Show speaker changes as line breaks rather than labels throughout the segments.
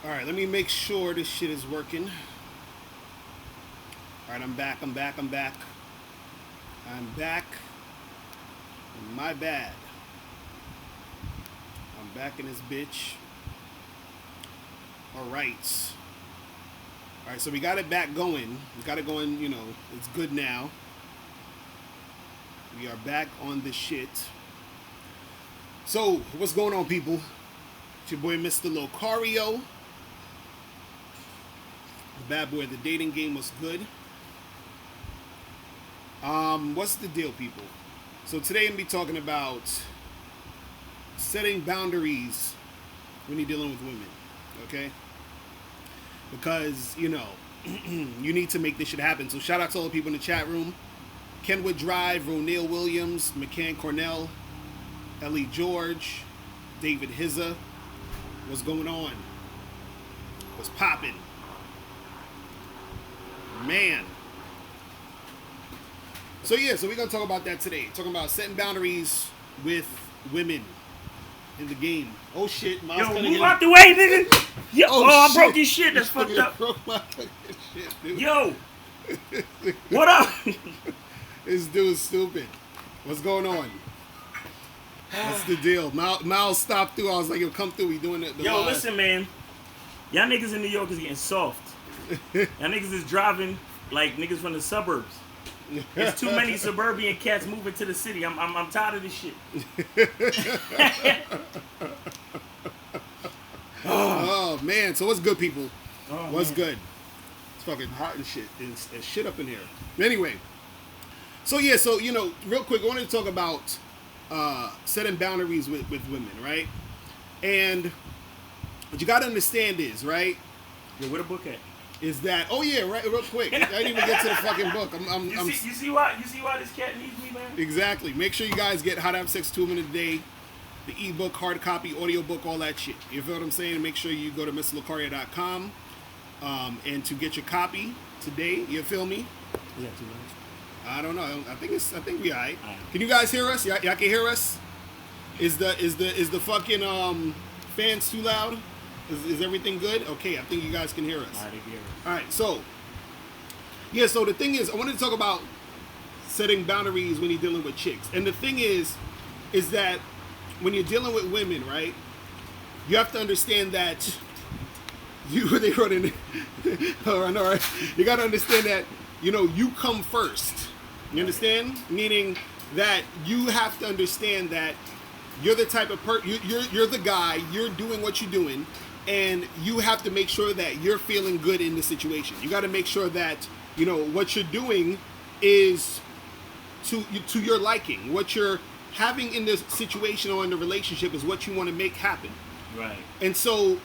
All right, let me make sure this shit is working. All right, I'm back. I'm back. My bad. I'm back in this bitch. All right. All right, so we got it back going. We got it going, it's good now. We are back on the shit. So, what's going on, people? It's your boy, Mr. Locario. Bad boy, the dating game was good. What's the deal, people? So today I'm going to be talking about setting boundaries when you're dealing with women, okay? Because, you need to make this shit happen. So shout out to all the people in the chat room. Kenwood Drive, Ronil Williams, McCann Cornell, Ellie George, David Hizza. What's going on? What's popping? Man. So we're going to talk about that today. Talking about setting boundaries with women in the game. Oh shit,
Miles. Yo, move out the way, nigga. Yo, I broke your shit. That's fucked up.
Broke my shit, dude.
Yo. What up?
This dude's stupid. What's going on? What's the deal? Miles stopped through. I was like, yo, come through. We doing it.
Yo, listen, man. Y'all niggas in New York is getting soft. Y'all niggas is driving like niggas from the suburbs. There's too many suburban cats moving to the city. I'm tired of this shit.
Oh man, so what's good, people? What's good? It's fucking hot and shit. It's shit up in here. Anyway, so real quick, I wanted to talk about setting boundaries with women, right? And what you got to understand is, right?
Yo, where the book at?
Is that right? Real quick, I didn't even get to the fucking book.
You see why this cat needs me, man?
Exactly. Make sure you guys get How to Have Sex 2 Minutes a Day, the ebook, hard copy, audio book, all that shit. You feel what I'm saying? Make sure you go to MrLocario.com and to get your copy today. You feel me?
Is that too much?
I don't know. I think we alright. Can you guys hear us? Y'all can hear us? Is the fucking fans too loud? Is everything good? Okay, I think you guys can hear us. Alright, so so the thing is, I wanted to talk about setting boundaries when you're dealing with chicks. And the thing is that when you're dealing with women, right, you have to understand that they wrote in all right. You gotta understand that, you come first. You understand? Meaning that you have to understand that you're the type of you're the guy, you're doing what you're doing, and you have to make sure that you're feeling good in the situation. You got to make sure that, what you're doing is to your liking. What you're having in this situation or in the relationship is what you want to make happen.
Right.
And so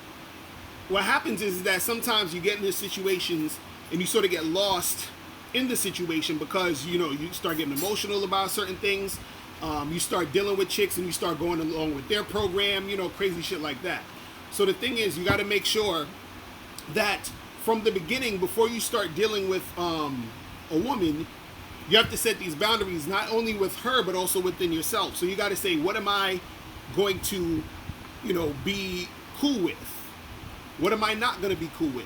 what happens is that sometimes you get in these situations and you sort of get lost in the situation because, you start getting emotional about certain things. You start dealing with chicks and you start going along with their program, crazy shit like that. So the thing is, you got to make sure that from the beginning, before you start dealing with a woman, you have to set these boundaries not only with her but also within yourself. So you got to say, what am I going to, be cool with? What am I not going to be cool with?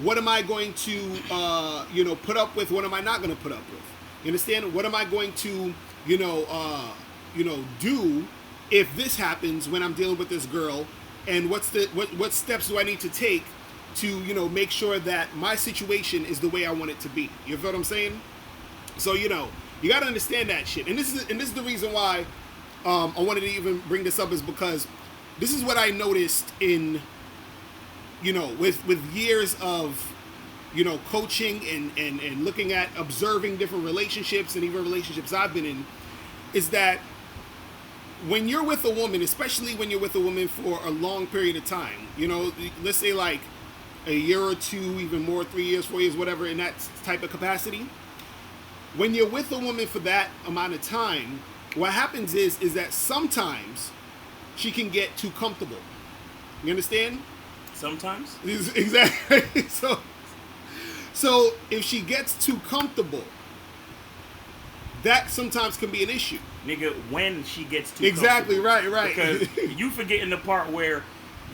What am I going to, put up with? What am I not going to put up with? You understand? What am I going to, do if this happens when I'm dealing with this girl? And what steps do I need to take to, make sure that my situation is the way I want it to be? You feel what I'm saying? So, you got to understand that shit. And this is the reason why I wanted to even bring this up, is because this is what I noticed in, with years of, coaching and looking at observing different relationships and even relationships I've been in, is that when you're with a woman, especially when you're with a woman for a long period of time, let's say like a year or two, even more, 3 years, 4 years, whatever, in that type of capacity, when you're with a woman for that amount of time, what happens is that sometimes she can get too comfortable. You understand?
Sometimes?
Exactly. So if she gets too comfortable, that sometimes can be an issue.
Nigga, when she gets too
exactly,
comfortable.
right.
Because you forgetting the part where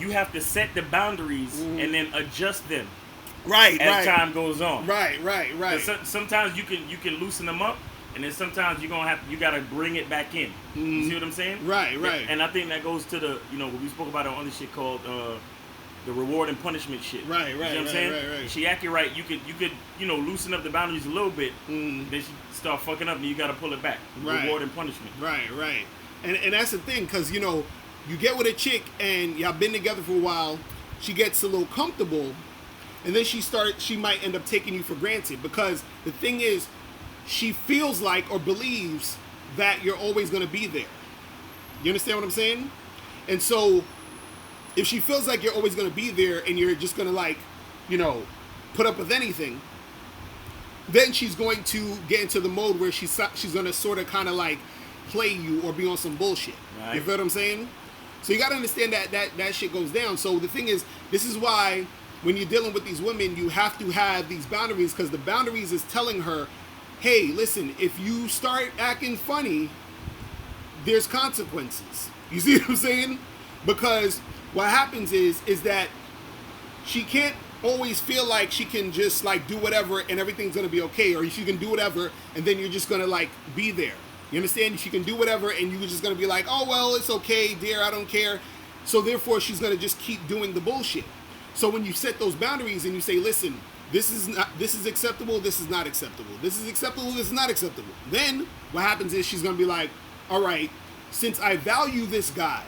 you have to set the boundaries and then adjust them as time goes on.
Right.
Sometimes you can loosen them up, and then sometimes you gotta bring it back in. You see what I'm saying?
Right.
And I think that goes to the what we spoke about on other shit called the reward and punishment shit.
Right.
You know what I'm saying?
Right.
She acted right. You could loosen up the boundaries a little bit. Then she start fucking up, and you gotta pull it back. Reward and punishment.
Right. And that's the thing, because you get with a chick and y'all been together for a while. She gets a little comfortable, and then she might end up taking you for granted, because the thing is, she feels like or believes that you're always going to be there. You understand what I'm saying? And so if she feels like you're always going to be there and you're just going to put up with anything, then she's going to get into the mode where she's going to sort of kind of like play you or be on some bullshit. Right. You feel what I'm saying? So you got to understand that shit goes down. So the thing is, this is why when you're dealing with these women, you have to have these boundaries, because the boundaries is telling her, hey, listen, if you start acting funny, there's consequences. You see what I'm saying? Because what happens is that she can't always feel like she can just like do whatever and everything's going to be okay, or she can do whatever and then you're just going to like be there. You understand? She can do whatever and you're just going to be like, oh, well, it's okay, dear, I don't care. So therefore, she's going to just keep doing the bullshit. So when you set those boundaries and you say, listen, this is acceptable, this is not acceptable. This is acceptable, this is not acceptable. Then what happens is she's going to be like, all right, since I value this guy,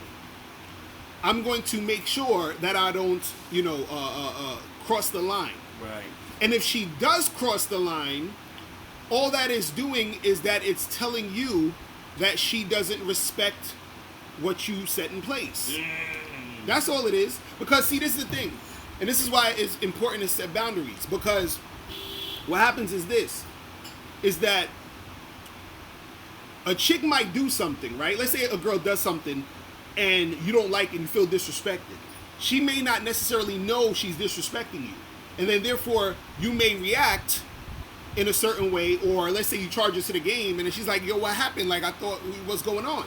I'm going to make sure that I don't, cross the line.
Right.
And if she does cross the line, all that is doing is that it's telling you that she doesn't respect what you set in place. That's all it is. Because, see, this is the thing. And this is why it's important to set boundaries. Because what happens is this. Is that a chick might do something, right? Let's say a girl does something and you don't like it and you feel disrespected. She may not necessarily know she's disrespecting you. And then, therefore, you may react in a certain way. Or let's say you charge her to the game and then she's like, yo, what happened? Like, I thought, what's going on?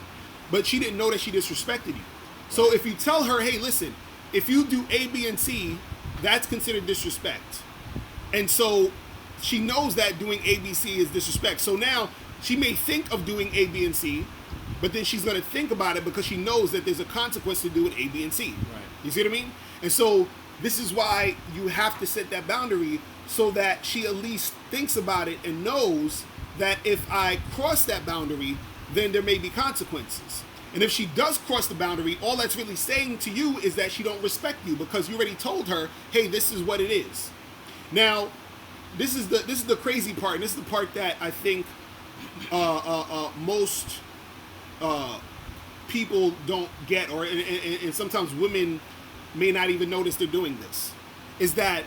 But she didn't know that she disrespected you. So if you tell her, hey, listen, if you do A, B, and C, that's considered disrespect. And so she knows that doing A, B, C is disrespect. So now she may think of doing A, B, and C, but then she's going to think about it because she knows that there's a consequence to doing A, B, and C.
Right.
You see what I mean? And so this is why you have to set that boundary, so that she at least thinks about it and knows that if I cross that boundary, then there may be consequences. And if she does cross the boundary, all that's really saying to you is that she don't respect you, because you already told her, hey, this is what it is. Now, this is the crazy part, and this is the part that I think most people don't get, and sometimes women may not even notice they're doing this, is that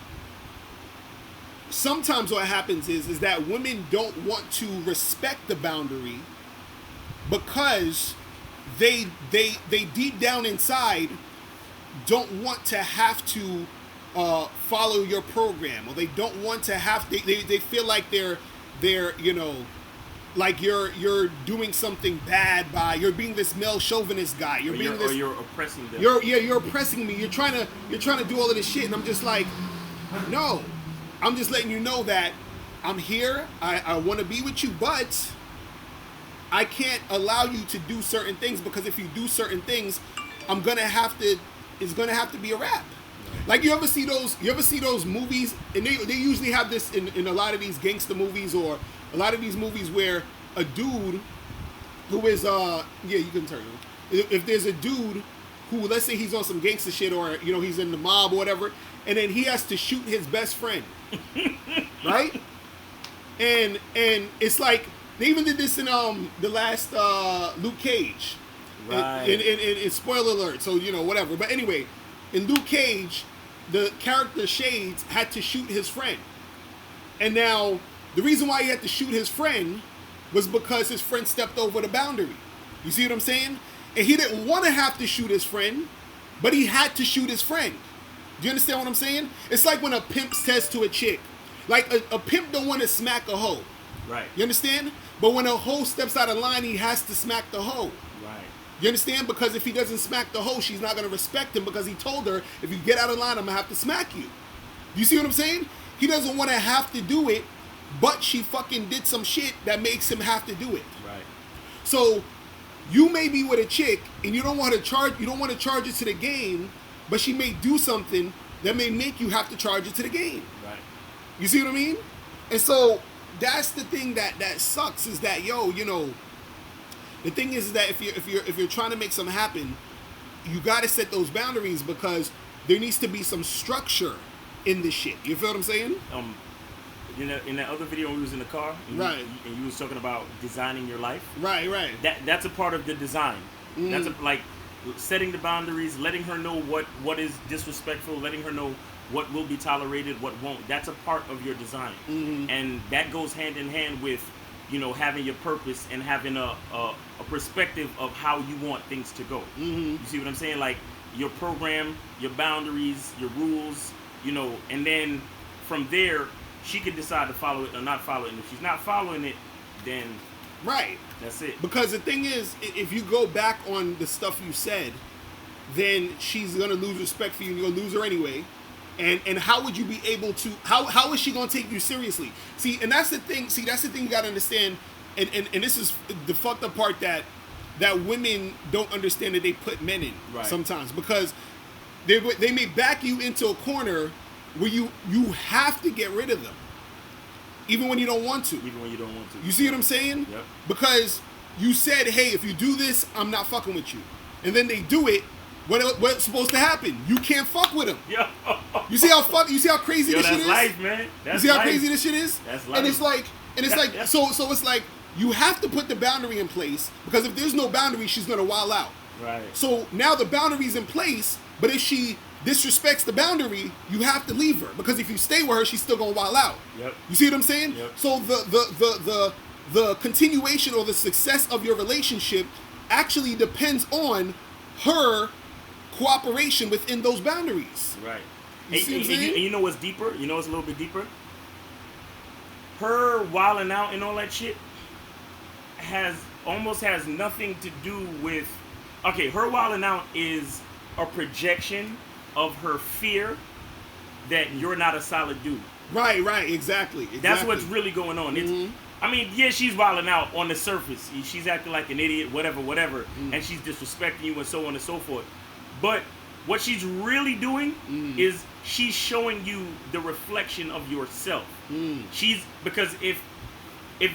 sometimes what happens is that women don't want to respect the boundary because they deep down inside don't want to have to follow your program, or they don't want to have they feel like they're like you're doing something bad by you're being this male chauvinist guy. You're
oppressing them.
You're oppressing me. You're trying to do all of this shit, and I'm just like, no. I'm just letting you know that I'm here. I want to be with you, but I can't allow you to do certain things, because if you do certain things, it's gonna have to be a wrap. Like you ever see those movies, and they usually have this in a lot of these gangster movies, or a lot of these movies where a dude who is you can turn it. If there's a dude who, let's say he's on some gangster shit, or he's in the mob or whatever, and then he has to shoot his best friend. Right? And it's like they even did this in the last Luke Cage.
Right.
In spoiler alert, so whatever. But anyway, in Luke Cage, the character Shades had to shoot his friend. And now the reason why he had to shoot his friend was because his friend stepped over the boundary. You see what I'm saying? And he didn't want to have to shoot his friend, but he had to shoot his friend. Do you understand what I'm saying? It's like when a pimp says to a chick, like a pimp don't want to smack a hoe.
Right.
You understand? But when a hoe steps out of line, he has to smack the hoe.
Right.
You understand? Because if he doesn't smack the hoe, she's not going to respect him because he told her, if you get out of line, I'm going to have to smack you. You see what I'm saying? He doesn't want to have to do it, but she fucking did some shit that makes him have to do it.
Right.
So you may be with a chick and you don't want to charge it to the game, but she may do something that may make you have to charge it to the game.
Right.
You see what I mean? And so that's the thing that sucks is that, yo, you know, the thing is that if you're trying to make something happen, you got to set those boundaries because there needs to be some structure in this shit. You feel what I'm saying?
You know, in that other video when we was in the car,
right,
and you was talking about designing your life.
Right.
That's a part of the design. That's like setting the boundaries, letting her know what is disrespectful, letting her know what will be tolerated, what won't. That's a part of your design, and that goes hand in hand with, you know, having your purpose and having a perspective of how you want things to go. You see what I'm saying? Like your program, your boundaries, your rules, you know, and then from there, she can decide to follow it or not follow it. And if she's not following it, then
right,
that's it.
Because the thing is, if you go back on the stuff you said, then she's gonna lose respect for you, and you're gonna lose her anyway. And how would you be able to? How is she gonna take you seriously? See, and that's the thing. See, that's the thing you gotta understand. And this is the fucked up part that women don't understand that they put men in sometimes, because they may back you into a corner where you have to get rid of them, even when you don't want to.
Even when you don't want to.
You see what I'm saying?
Yep.
Because you said, hey, if you do this, I'm not fucking with you, and then they do it. What's supposed to happen? You can't fuck with them.
Yo.
You see how crazy this shit is?
That's life, man. That's
you see how
life.
crazy this shit is?
That's life.
And it's like so it's like you have to put the boundary in place, because if there's no boundary, she's gonna wild out.
Right.
So now the boundary's in place, but if she disrespects the boundary, you have to leave her, because if you stay with her, she's still gonna wild out.
Yep.
You see what I'm saying?
Yep.
So the continuation or the success of your relationship actually depends on her cooperation within those boundaries.
Right.
You see what I'm saying?
And you know what's deeper? You know what's a little bit deeper? Her wilding out and all that shit almost has nothing to do with... Okay, her wilding out is a projection of her fear that you're not a solid dude.
Right, exactly.
That's what's really going on. It's, I mean, yeah, she's wilding out on the surface. She's acting like an idiot, whatever, and she's disrespecting you and so on and so forth. But what she's really doing is she's showing you the reflection of yourself. Because if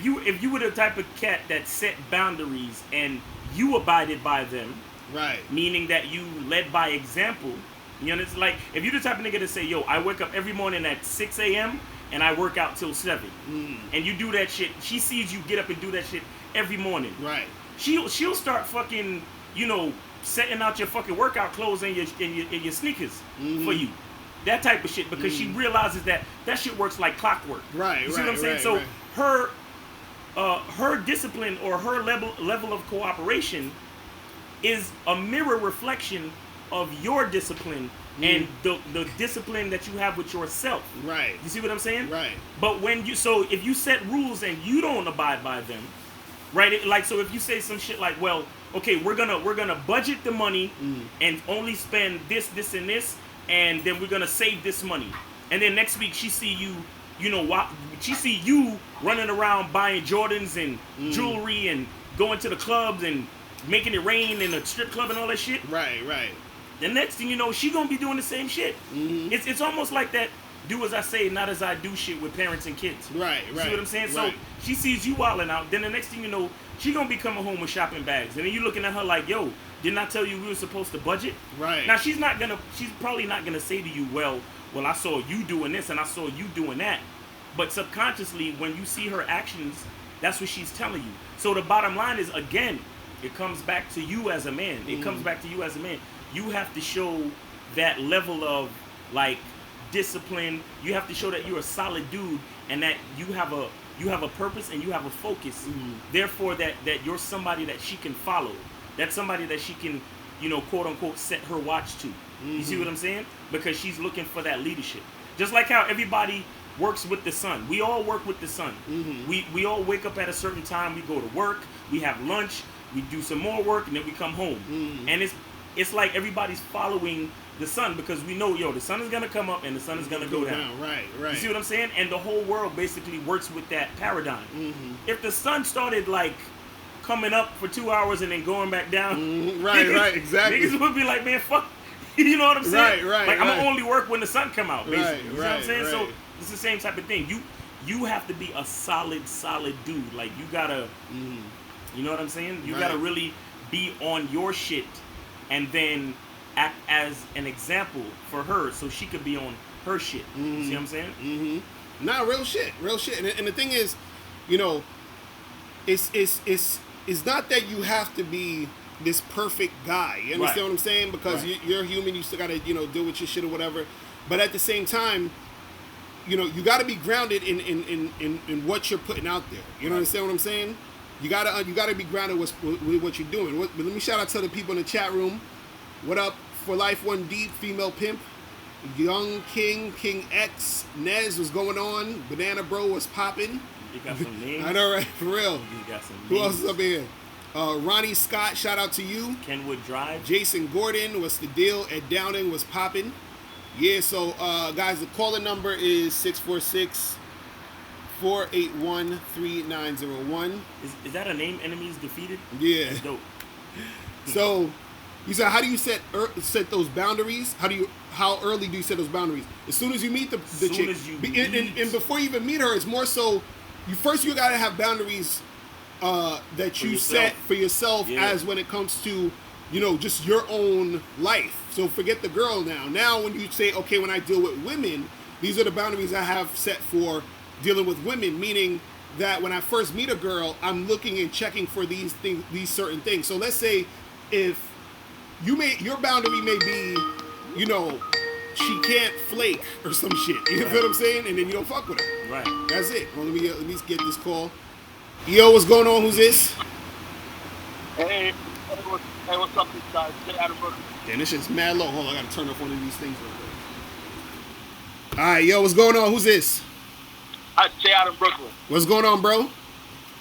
you were the type of cat that set boundaries and you abided by them,
right,
meaning that you led by example, you know, it's like if you're the type of nigga to say, yo, I wake up every morning at 6 a.m. and I work out till 7, and you do that shit, she sees you get up and do that shit every morning.
Right.
She'll start fucking, you know, setting out your fucking workout clothes and your sneakers for you. That type of shit, because she realizes that shit works like clockwork.
Right.
You see what I'm saying? So her discipline or her level of cooperation is a mirror reflection of your discipline and the discipline that you have with yourself.
Right.
You see what I'm saying?
Right.
But if you set rules and you don't abide by them, right? So if you say some shit like, well, okay, we're gonna budget the money and only spend this, and this, and then we're gonna save this money. And then next week she see you, she see you running around buying Jordans and jewelry and going to the clubs and making it rain in a strip club and all that shit.
Right.
The next thing you know, she gonna be doing the same shit. It's almost like that do as I say, not as I do shit with parents and kids.
Right.
See what I'm saying? Right. So she sees you wilding out, then the next thing you know, she gonna be coming home with shopping bags. And then you looking at her like, yo, didn't I tell you we were supposed to budget?
Right.
Now she's probably not gonna say to you, well, I saw you doing this and I saw you doing that. But subconsciously, when you see her actions, that's what she's telling you. So the bottom line is, again, it comes back to you as a man. It comes back to you as a man. You have to show that level of, like, discipline. You have to show that you're a solid dude and that you have a purpose and you have a focus. Therefore, that you're somebody that she can follow. That's somebody that she can, quote unquote, set her watch to. You see what I'm saying? Because she's looking for that leadership. Just like how everybody works with the sun. We all work with the sun. We all wake up at a certain time. We go to work. We have lunch. we do some more work, and then we come home. And it's like everybody's following the sun, because we know, the sun is gonna come up and the sun is gonna go down.
Right.
You see what I'm saying? And the whole world basically works with that paradigm. If the sun started like coming up for 2 hours and then going back down,
right, exactly.
Niggas would be like, man, fuck. You know what I'm saying?
Right.
Like, I'm gonna only work when the sun come out, basically. You know what I'm saying?
Right.
So it's the same type of thing. You have to be a solid dude. Like, you gotta, you know what I'm saying? You gotta really be on your shit, and then act as an example for her, so she could be on her shit. You see what I'm saying?
Nah, real shit. And the thing is, it's not that you have to be this perfect guy. You understand what I'm saying? Because you're human, you still gotta, deal with your shit or whatever. But at the same time, you gotta be grounded in what you're putting out there. You understand what I'm saying? You gotta be grounded with what you're doing. But let me shout out to the people in the chat room. What up? For Life One Deep, Female Pimp, Young King, King X, Nez was going on. Banana Bro was popping.
You got some names.
I know, right? For real.
You got some names.
Who else is up here? Ronnie Scott, shout out to you.
Kenwood Drive.
Jason Gordon, what's the deal? Ed Downing was popping. Yeah, so guys, the calling number is 646-481-3901.
Is that a name? Enemies Defeated?
Yeah.
That's dope.
So, you said, how do you set those boundaries? How early do you set those boundaries? As soon as you meet the chick.
As you
and before you even meet her, it's more so, you gotta have boundaries that you set for yourself, as when it comes to, just your own life. So forget the girl now. Now when you say, okay, when I deal with women, these are the boundaries I have set for dealing with women, meaning that when I first meet a girl, I'm looking and checking for these things, these certain things. So let's say if your boundary may be, she can't flake or some shit. You know what I'm saying? And then you don't fuck with her.
Right.
That's it. Well, let me get this call. Yo, what's going on? Who's this?
Hey, what's up, guys? Jay Adam Brooklyn.
Damn, this shit's mad low. Hold on, I gotta turn off one of these things real quick. Alright, yo, what's going on? Who's this?
Hi, Jay Adam Brooklyn.
What's going on, bro?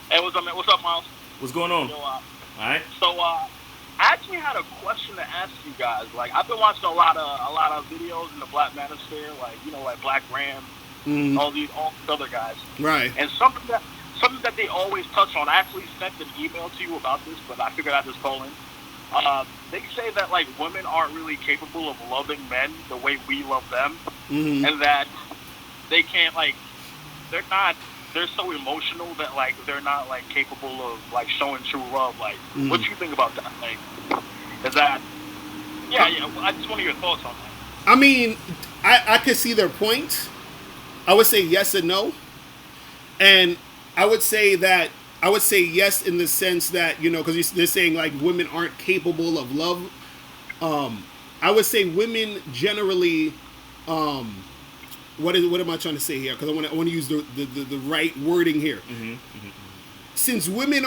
Hey, what's up, man? What's up, Miles?
What's going on? Alright.
So, I actually had a question to ask you guys. Like, I've been watching a lot of videos in the Black Manosphere, like Black Ram, all these other guys.
Right.
And something that they always touch on. I actually sent an email to you about this, but I figured I'd just call in. They say that like women aren't really capable of loving men the way we love them, and that they can't they're so emotional that like they're not like capable of like showing true love. Like, what do you think about that? Like, is that? Yeah. I just want your thoughts on that.
I mean, I could see their point. I would say yes and no, and I would say yes in the sense that, because they're saying like women aren't capable of love. I would say women generally, what am I trying to say here? Because I want to use the right wording here. Since women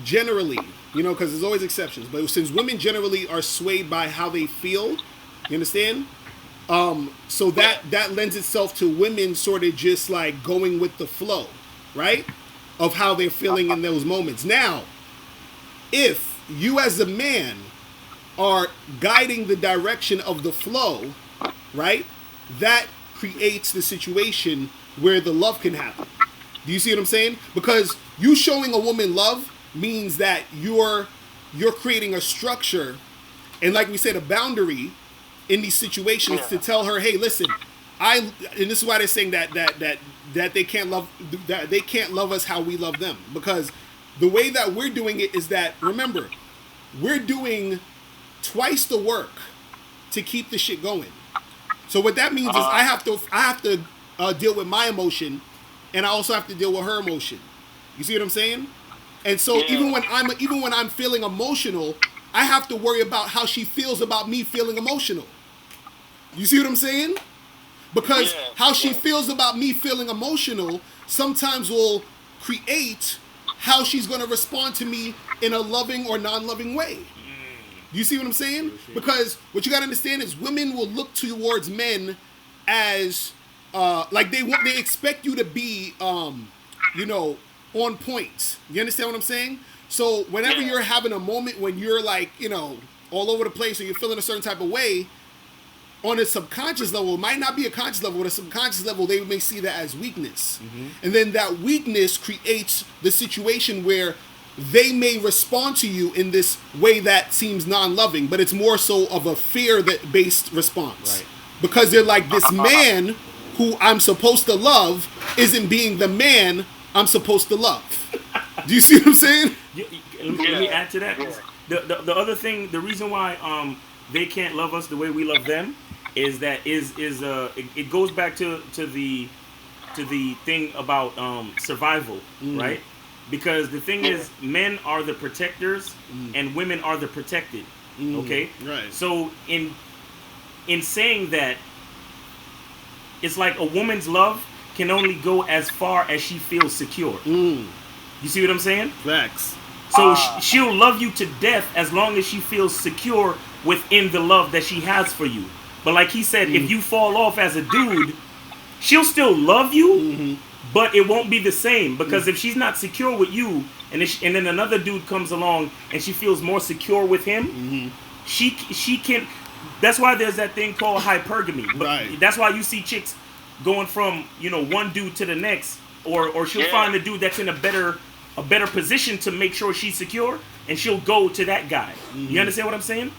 generally, because there's always exceptions, but since women generally are swayed by how they feel, you understand? So that lends itself to women sort of just like going with the flow, right? Of how they're feeling in those moments. Now, if you as a man are guiding the direction of the flow, right? That creates the situation where the love can happen. Do you see what I'm saying? Because you showing a woman love means that you're creating a structure, and like we said, a boundary in these situations to tell her, hey, listen, and this is why they're saying that they can't love us how we love them, because the way that we're doing it is that, remember, we're doing twice the work to keep the shit going. So what that means is I have to deal with my emotion, and I also have to deal with her emotion. You see what I'm saying? And so even when I'm feeling emotional, I have to worry about how she feels about me feeling emotional. You see what I'm saying? Because how she feels about me feeling emotional sometimes will create how she's going to respond to me in a loving or non-loving way. You see what I'm saying? Because what you got to understand is women will look towards men as like they expect you to be on point. You understand what I'm saying? So whenever
Yeah.
you're having a moment when you're like, you know, all over the place or you're feeling a certain type of way, on a subconscious level, it might not be a conscious level, but a subconscious level, they may see that as weakness. And then that weakness creates the situation where they may respond to you in this way that seems non-loving, but it's more so of a fear-based response.
Right.
Because they're like, this man who I'm supposed to love isn't being the man I'm supposed to love. Do you see what I'm saying?
Let me add to that.
Yeah.
The other thing, the reason why they can't love us the way we love them is that it goes back to the thing about survival, right? Because the thing is, men are the protectors and women are the protected. Okay?
Right.
So in saying that, it's like a woman's love can only go as far as she feels secure. You see what I'm saying?
Facts.
So she'll love you to death as long as she feels secure within the love that she has for you. But like he said, if you fall off as a dude, she'll still love you, but it won't be the same. Because if she's not secure with you, and then another dude comes along and she feels more secure with him, she can. That's why there's that thing called hypergamy.
Right.
That's why you see chicks going from, you know, one dude to the next, or she'll find a dude that's in a better position to make sure she's secure, and she'll go to that guy. You understand what I'm saying?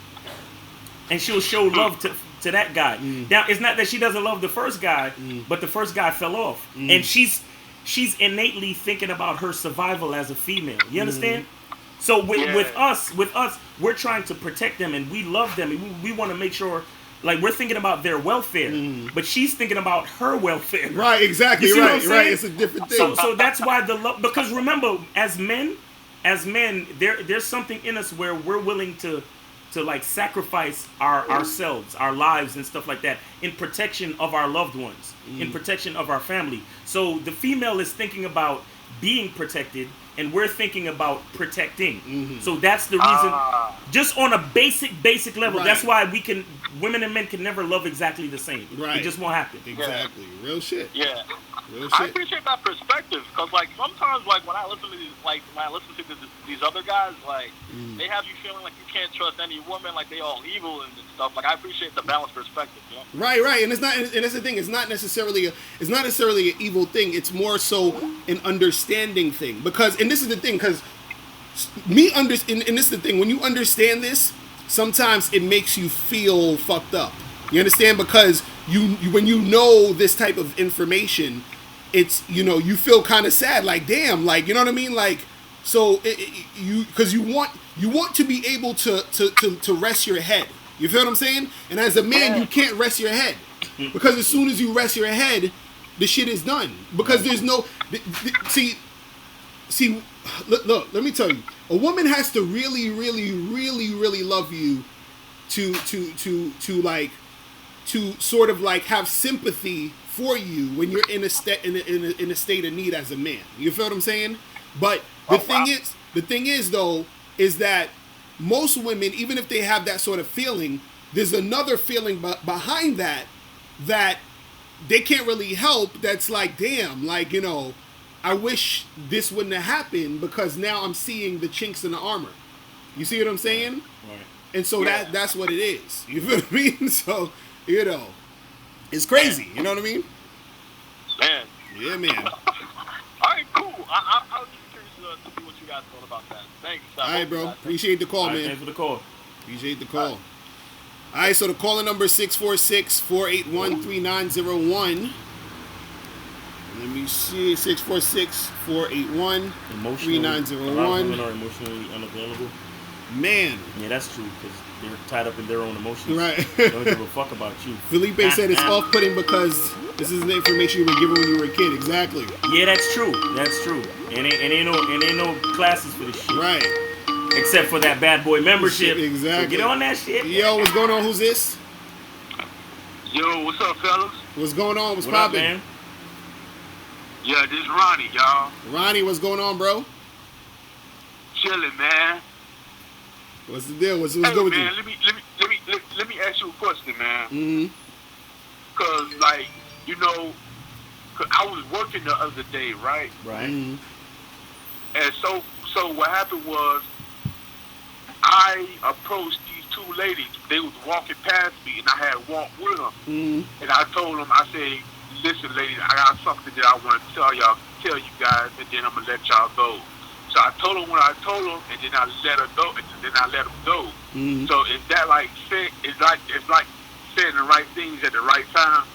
And she'll show love to that guy. Now, it's not that she doesn't love the first guy, but the first guy fell off, and she's innately thinking about her survival as a female. You understand? So with us, we're trying to protect them, and we love them, and we want to make sure, like, we're thinking about their welfare, but she's thinking about her welfare.
Right, exactly,
You see what I'm
right,
saying?
It's a different thing.
So that's why the love, because remember, as men, there's something in us where we're willing to like sacrifice ourselves, our lives and stuff like that in protection of our loved ones, in protection of our family. So the female is thinking about being protected, and we're thinking about protecting. So that's the reason, just on a basic level, that's why women and men can never love exactly the same.
Right.
It just won't happen.
Exactly. Real shit.
Yeah.
Real
I
shit.
appreciate that perspective, because like sometimes like when I listen to these other guys, like they have you feeling like you can't trust any woman, like they all evil and stuff. Like I appreciate the balanced perspective, you know?
Right, and that's the thing. It's not necessarily an evil thing. It's more so an understanding thing. Because, and this is the thing, because and this is the thing. When you understand this, sometimes it makes you feel fucked up. You understand? Because when you know this type of information, it's, you know, you feel kind of sad. Like, damn, like, you know what I mean? Like, so because you want to be able to rest your head. You feel what I'm saying? And as a man, you can't rest your head, because as soon as you rest your head, the shit is done. Because there's no see. Look, let me tell you. A woman has to really, really, really, really love you to sort of like have sympathy for you when you're in a state of need as a man. You feel what I'm saying? But the thing is though, is that most women, even if they have that sort of feeling, there's another feeling behind that they can't really help. That's like, damn, like, you know, I wish this wouldn't have happened, because now I'm seeing the chinks in the armor. You see what I'm saying?
Right.
And so that's what it is. You feel what I mean? So, you know, it's crazy. You know what I mean?
Man.
Yeah, man.
All right, cool. I was just curious to see what you guys thought about that. Thanks.
All right, bro. Appreciate the call,
All right,
man.
thanks for the call.
Appreciate the call. All right, so the caller number is 646-481-3901. Let me see, 646-481-3901.
A lot of women are emotionally unavailable.
Man.
Yeah, that's true, because they're tied up in their own emotions.
Right.
They don't give a fuck about you.
Felipe said it's off-putting because this is the information you were given when you were a kid. Exactly.
Yeah, that's true. That's true. And ain't no classes for this shit.
Right.
Except for that bad boy membership.
Exactly.
So get on that shit.
Yo, what's going on? Who's this?
Yo, what's up, fellas?
What's going on? What's
What up,
poppin'?
man?
Yeah, this is Ronnie, y'all.
Ronnie, what's going on, bro?
Chilling, man.
What's the deal? What's
Hey,
good with
man,
you?
let me ask you a question, man.
Mm-hmm.
Cause like, you know, 'cause I was working the other day, right?
Right.
Mm-hmm.
And
So what happened was, I approached these two ladies. They was walking past me, and I had walked with them.
Mm-hmm.
And I told them, I said, "Listen, ladies, I got something that I want to tell you guys, and then I'm gonna let y'all go." So I told them what I told them, and then I let her go, and then I let them go.
Mm-hmm.
So is that like it's like saying the right things at the right time?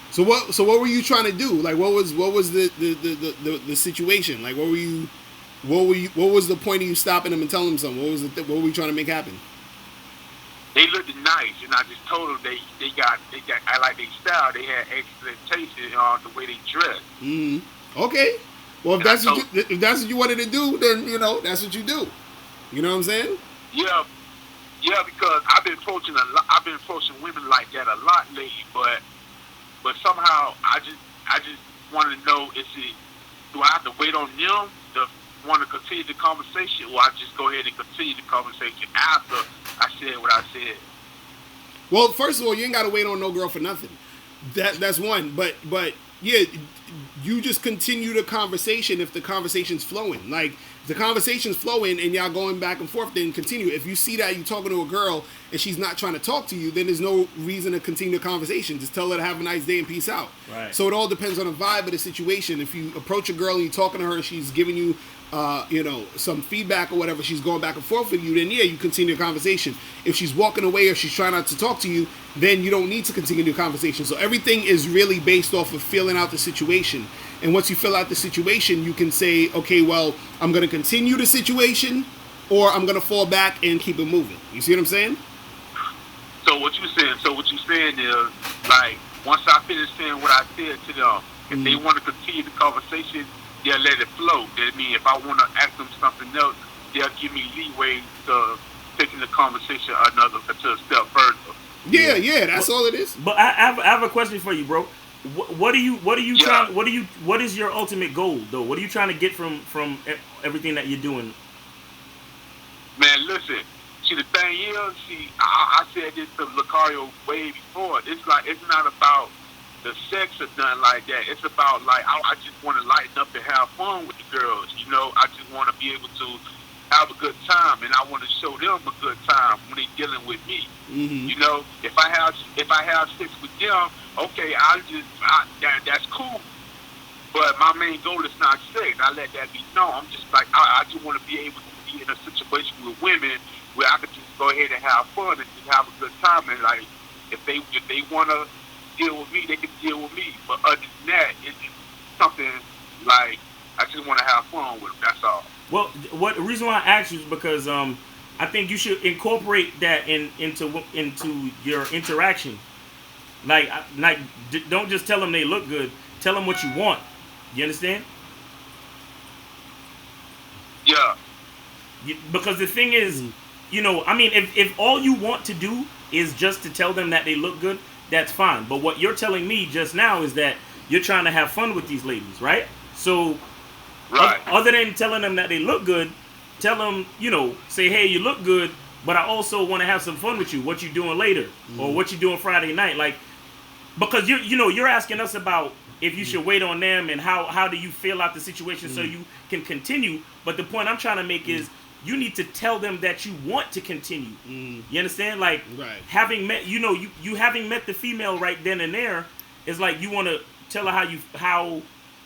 So what were you trying to do? Like, what was the situation? Like, what was the point of you stopping them and telling them something? What were you trying to make happen?
They looked nice, and I just told them they got I like their style. They had excellent taste on the way they dressed.
Mm-hmm. Okay. Well, if that's what you wanted to do, then that's what you do. You know what I'm saying?
Yeah, because I've been approaching women like that a lot lately, but somehow I just want to know, do I have to wait on them to want to continue the conversation, or I just go ahead and continue the conversation after I said what I said?
Well, first of all, you ain't got to wait on no girl for nothing. That's one. But yeah, you just continue the conversation if the conversation's flowing. Like, if the conversation's flowing and y'all going back and forth, then continue. If you see that you're talking to a girl and she's not trying to talk to you, then there's no reason to continue the conversation. Just tell her to have a nice day and peace out.
Right.
So it all depends on the vibe of the situation. If you approach a girl and you're talking to her and she's giving you some feedback or whatever, she's going back and forth with you, then yeah, you continue the conversation. If she's walking away or she's trying not to talk to you, then you don't need to continue the conversation. So everything is really based off of feeling out the situation. And once you fill out the situation, you can say, okay, well, I'm going to continue the situation, or I'm going to fall back and keep it moving. You see what I'm saying?
So what you're saying is, like, once I finish saying what I said to them, if they want to continue the conversation, they'll let it flow. I mean, if I want to ask them something else, they'll give me leeway to taking the conversation to a step further.
Yeah, that's all it is.
But I have a question for you, bro. What is your ultimate goal, though? What are you trying to get from everything that you're doing?
Man, listen. See, the thing is, I said this to Lucario way before. It's not about the sex or nothing like that. It's about, like, I just want to lighten up and have fun with the girls. I just want to be able to have a good time, and I want to show them a good time when they're dealing with me.
Mm-hmm.
If I have sex with them, okay, that's cool. But my main goal is not sex. I let that be known. I'm just like, I just want to be able to be in a situation with women where I could just go ahead and have fun and just have a good time. And, like, if they want to deal with me, they can deal with me. But other than that, it's just something like I just want to have fun with them. That's all.
Well, the reason why I asked you is because I think you should incorporate that into your interaction. Like, don't just tell them they look good. Tell them what you want. You understand?
Yeah.
Because the thing is, if all you want to do is just to tell them that they look good, that's fine. But what you're telling me just now is that you're trying to have fun with these ladies, right? So,
right.
Other than telling them that they look good, tell them, say, hey, you look good, but I also want to have some fun with you. What you doing later? Or what you doing Friday night? Like, because you're asking us about if you should wait on them and how do you feel out the situation so you can continue. But the point I'm trying to make is you need to tell them that you want to continue. You understand? Like,
right.
Having met, you having met the female right then and there is like you want to tell her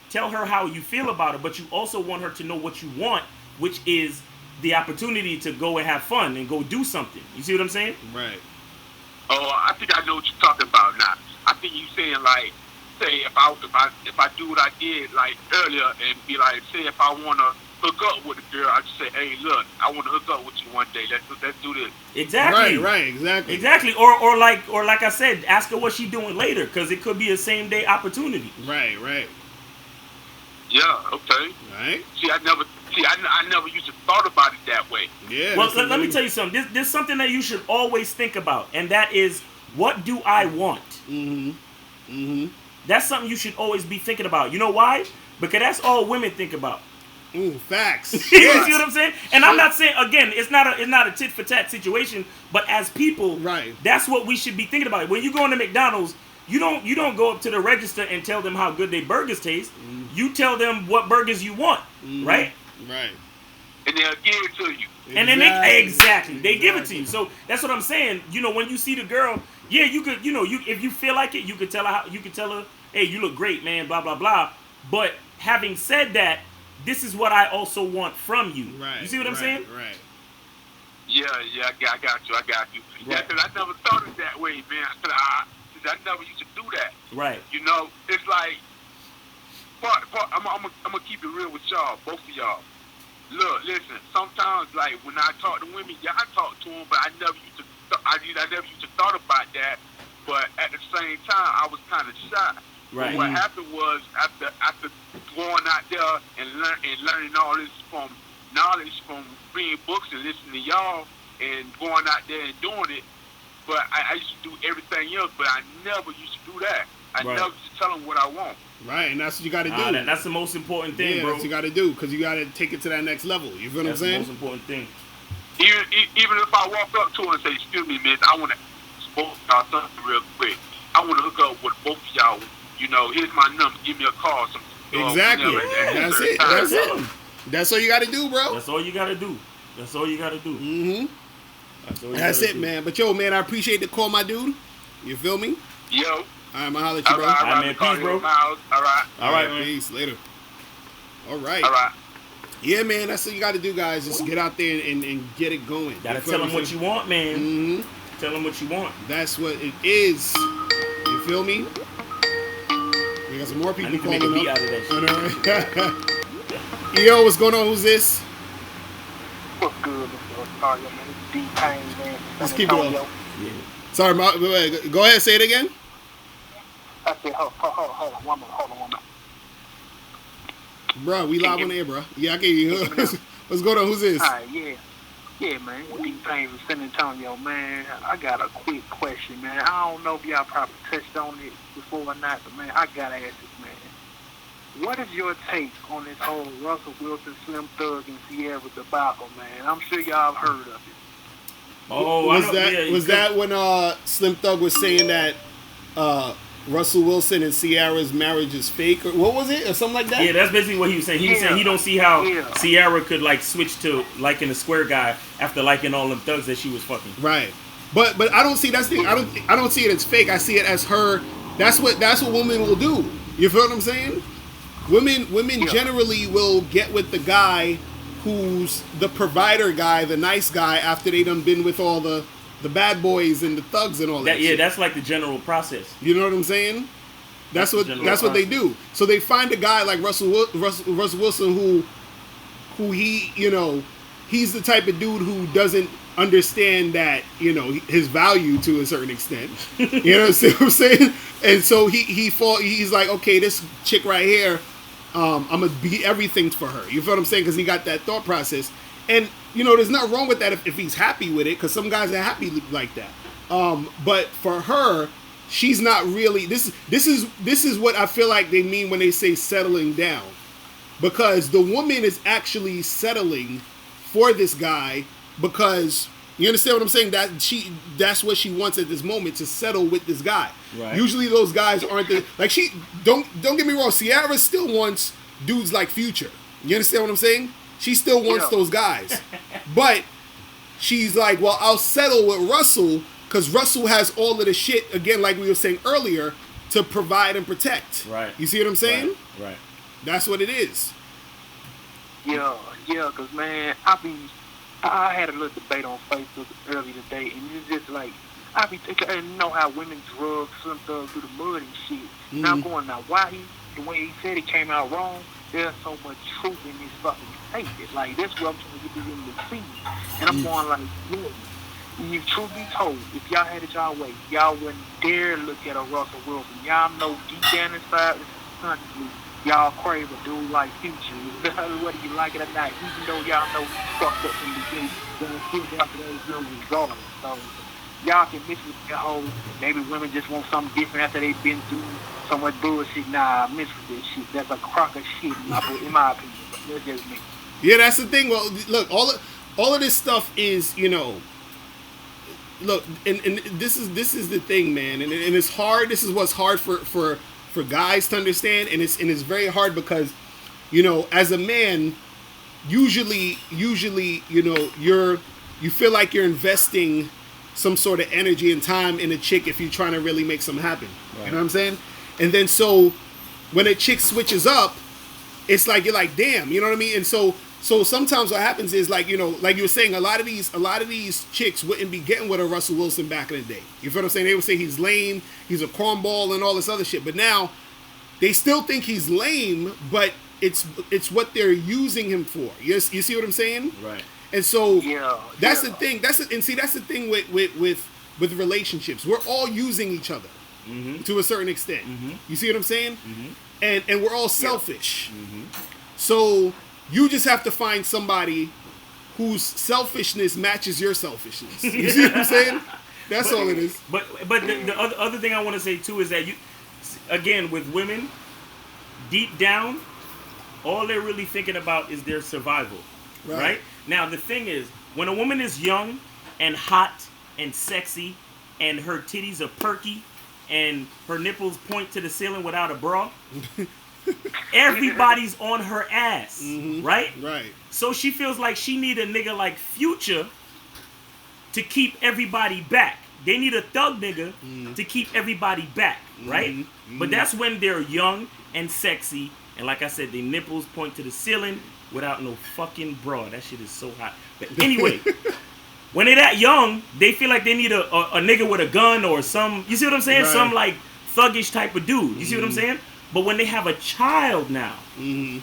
tell her how you feel about her, but you also want her to know what you want, which is the opportunity to go and have fun and go do something. You see what I'm saying?
Right.
Oh, I think I know what you're talking about now. I think you're saying, like, say if I do what I did like earlier and be like, say if I want to hook up with a girl, I just say, hey, look, I want to hook up with you one day. Let's do this.
Exactly.
Right. Exactly.
Or like I said, ask her what she's doing later, because it could be a same day opportunity.
Right.
Yeah. Okay.
Right.
I never used to thought about it that way.
Yeah.
Well, let me tell you something. There's something that you should always think about, and that is, what do I want? That's something you should always be thinking about. You know why? Because that's all women think about.
Ooh, facts.
You see what I'm saying? And I'm not saying, again, it's not a tit for tat situation, but as people,
right,
that's what we should be thinking about. When you go into McDonald's, you don't go up to the register and tell them how good their burgers taste. You tell them what burgers you want, right?
Right.
and they'll give it to you.
And then they give it to you. So that's what I'm saying. You know, when you see the girl, yeah, you could, you know, if you feel like it, you could tell her, hey, you look great, man, blah blah blah. But having said that, this is what I also want from you.
Right.
You see what I'm saying?
Right.
Yeah, I got you.
Right.
Yeah, because I never thought of it that way, man. I never used to do that.
Right.
You know, it's like, I'm gonna keep it real with y'all, both of y'all. Look, listen. Sometimes, like when I talk to women, yeah, I talk to them, but I never used to. I never used to thought about that. But at the same time, I was kind of shy.
Right.
But what happened was after going out there and learning all this from knowledge from reading books and listening to y'all and going out there and doing it. But I used to do everything else, but I never used to do that. I
Right.
never used to tell them what I want.
Right, and that's what you got to do.
That's the most important thing,
yeah,
bro.
that's what you got to do, because you got to take it to that next level. You feel what I'm
That's the
saying?
most important thing.
Even if I walk up to her and say, "Excuse me, miss, I want to both y'all something real quick. I want to hook up with both of y'all. You know, here's my number. Give me a call."
Exactly. That's it. That's it. That's all you got to do, bro.
That's all you got to do. That's all you got to do.
Mm-hmm.
That's
That's it, man. But yo, man, I appreciate the call, my dude. You feel me?
Yo.
All right, I'm gonna holler at you, bro.
All right, man. Peace, bro.
All right.
All right, man.
Peace. Later. All right.
All right.
Yeah, man, that's what you got to do, guys. Just get out there and get it going.
Gotta tell them what you want, man.
Mm-hmm.
Tell them what you want.
That's what it is. You feel me? We got some more
I
people
need to make
calling
a beat
up.
out of that shit.
Yo, what's going on? Who's this?
What's good, Mr. Otario, man? It's D-Pain, man.
Let's keep it on.
Yeah.
Sorry, wait, go ahead, say it again.
I said, hold on, one minute.
Bro, we live on the air, bro. Yeah, I can hear you. What's going on? Who's this?
All right, yeah. Yeah, man. D-Pain from San Antonio, man. I got a quick question, man. I don't know if y'all probably touched on it before or not, but, man, I got to ask this, man. What is your take on this whole Russell Wilson, Slim Thug, and Sierra debacle, man? I'm sure y'all have heard of it.
Oh,
was that when Slim Thug was saying that Russell Wilson and Ciara's marriage is fake, or what was it, or something like that?
Yeah, that's basically what he was saying. He was saying he don't see how Ciara could like switch to liking a square guy after liking all them thugs that she was fucking.
Right, but I don't see that's the thing. I don't see it as fake. I see it as her. That's what women will do. You feel what I'm saying? Women generally will get with the guy who's the provider guy, the nice guy, after they done been with all the bad boys and the thugs and all that.
Yeah,
shit.
that's like the general process.
You know what I'm saying? That's what they do. So they find a guy like Russell Wilson who he, you know, he's the type of dude who doesn't understand that, you know, his value to a certain extent. You know what I'm saying? And so he's like, okay, this chick right here, I'm gonna be everything for her. You feel what I'm saying? Because he got that thought process. And, you know, there's nothing wrong with that if he's happy with it, because some guys are happy like that. But for her, she's not really. This is what I feel like they mean when they say settling down, because the woman is actually settling for this guy because you understand what I'm saying. That's what she wants at this moment, to settle with this guy.
Right.
Usually those guys aren't don't get me wrong. Ciara still wants dudes like Future. You understand what I'm saying? She still wants those guys. But she's like, well, I'll settle with Russell because Russell has all of the shit, again, like we were saying earlier, to provide and protect.
Right.
You see what I'm saying?
Right.
That's what it is.
Yeah, because, man, I had a little debate on Facebook earlier today, and it's just like, I be thinking, I know how women drug Slim Thug through the mud and shit.
Mm-hmm.
And I'm going, now, why the way he said it came out wrong, there's so much truth in this fucking statement. Like, that's what I'm trying to get this in the scene. And I'm going like, look, you truth be told, if y'all had it y'all way, y'all wouldn't dare look at a Russell Wilson. Y'all know deep down inside, consciously, y'all crave a dude like Future. Whether you like it or not, even though y'all know he's fucked up in the game, gonna still after those girls regardless. So y'all can miss with that whole, maybe women just want something different after they've been through so much bullshit. Nah, I miss with that shit. That's a crock of shit in my opinion. That's just me.
Yeah, that's the thing. Well, look, all of this stuff is, you know, look, and this is the thing, man, and it's hard. This is what's hard for guys to understand, and it's very hard because, you know, as a man, usually, you know, you feel like you're investing some sort of energy and time in a chick if you're trying to really make something happen.
Right.
You know what I'm saying? And then so when a chick switches up, it's like you're like, damn, you know what I mean? And so sometimes what happens is, like, you know, like you were saying, a lot of these chicks wouldn't be getting with a Russell Wilson back in the day. You feel what I'm saying? They would say he's lame, he's a cornball, and all this other shit. But now they still think he's lame, but it's what they're using him for. You see what I'm saying?
Right.
And so that's
Yeah.
the thing. That's the thing with relationships. We're all using each other to a certain extent. You see what I'm saying? And we're all selfish. So you just have to find somebody whose selfishness matches your selfishness. You see what I'm saying? That's all it is.
But the other thing I want to say too is that, you, again, with women, deep down, all they're really thinking about is their survival. Right? Now, the thing is, when a woman is young and hot and sexy and her titties are perky and her nipples point to the ceiling without a bra, everybody's on her ass, right?
Right.
So she feels like she need a nigga like Future to keep everybody back. They need a thug nigga to keep everybody back, right? But that's when they're young and sexy, and like I said, their nipples point to the ceiling without no fucking bra. That shit is so hot. But anyway, when they're that young, they feel like they need a nigga with a gun or some, you see what I'm saying?
Right.
Some like thuggish type of dude. You see what I'm saying? But when they have a child now, now